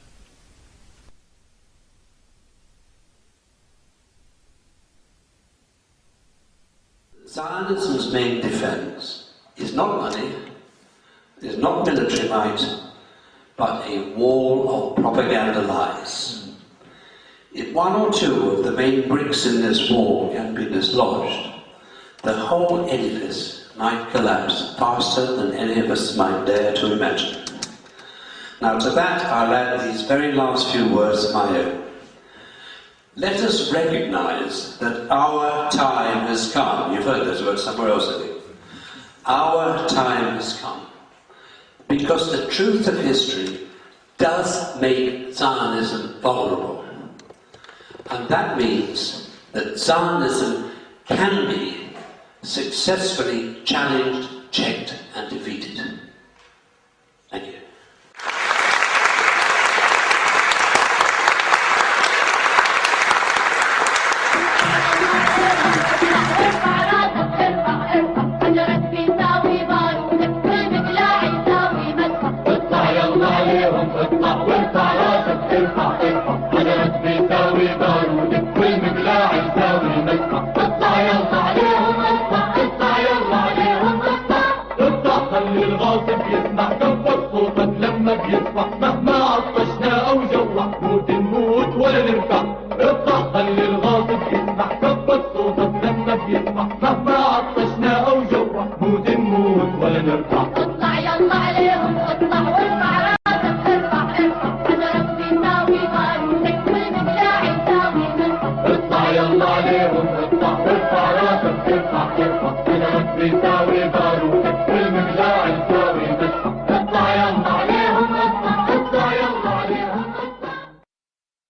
R: Zionism's main defense is not money, is not military might, but a wall of propaganda lies. If one or two of the main bricks in this wall can be dislodged, the whole edifice might collapse faster than any of us might dare to imagine. Now to that I'll add these very last few words of my own. Let us recognize that our time has come. You've heard those words somewhere else, I think. Our time has come. Because the truth of history does make Zionism vulnerable. And that means that Zionism can be successfully challenged, checked, and defeated. Thank you.
S: مهما عطشنا او جوع موت نموت ولا نرجع اطلع خلي الغاصب يسمع كبر صوتك لما بيسمع مهما عطشنا او جوع موت نموت ولا نرجع اطلع يلا عليهم اطلع وارفع راسك ارفع انا ربي ناوي بارودك والمقلاع يساوي منك اطلع يلا عليهم اطلع وارفع راسك ارفع انا ربي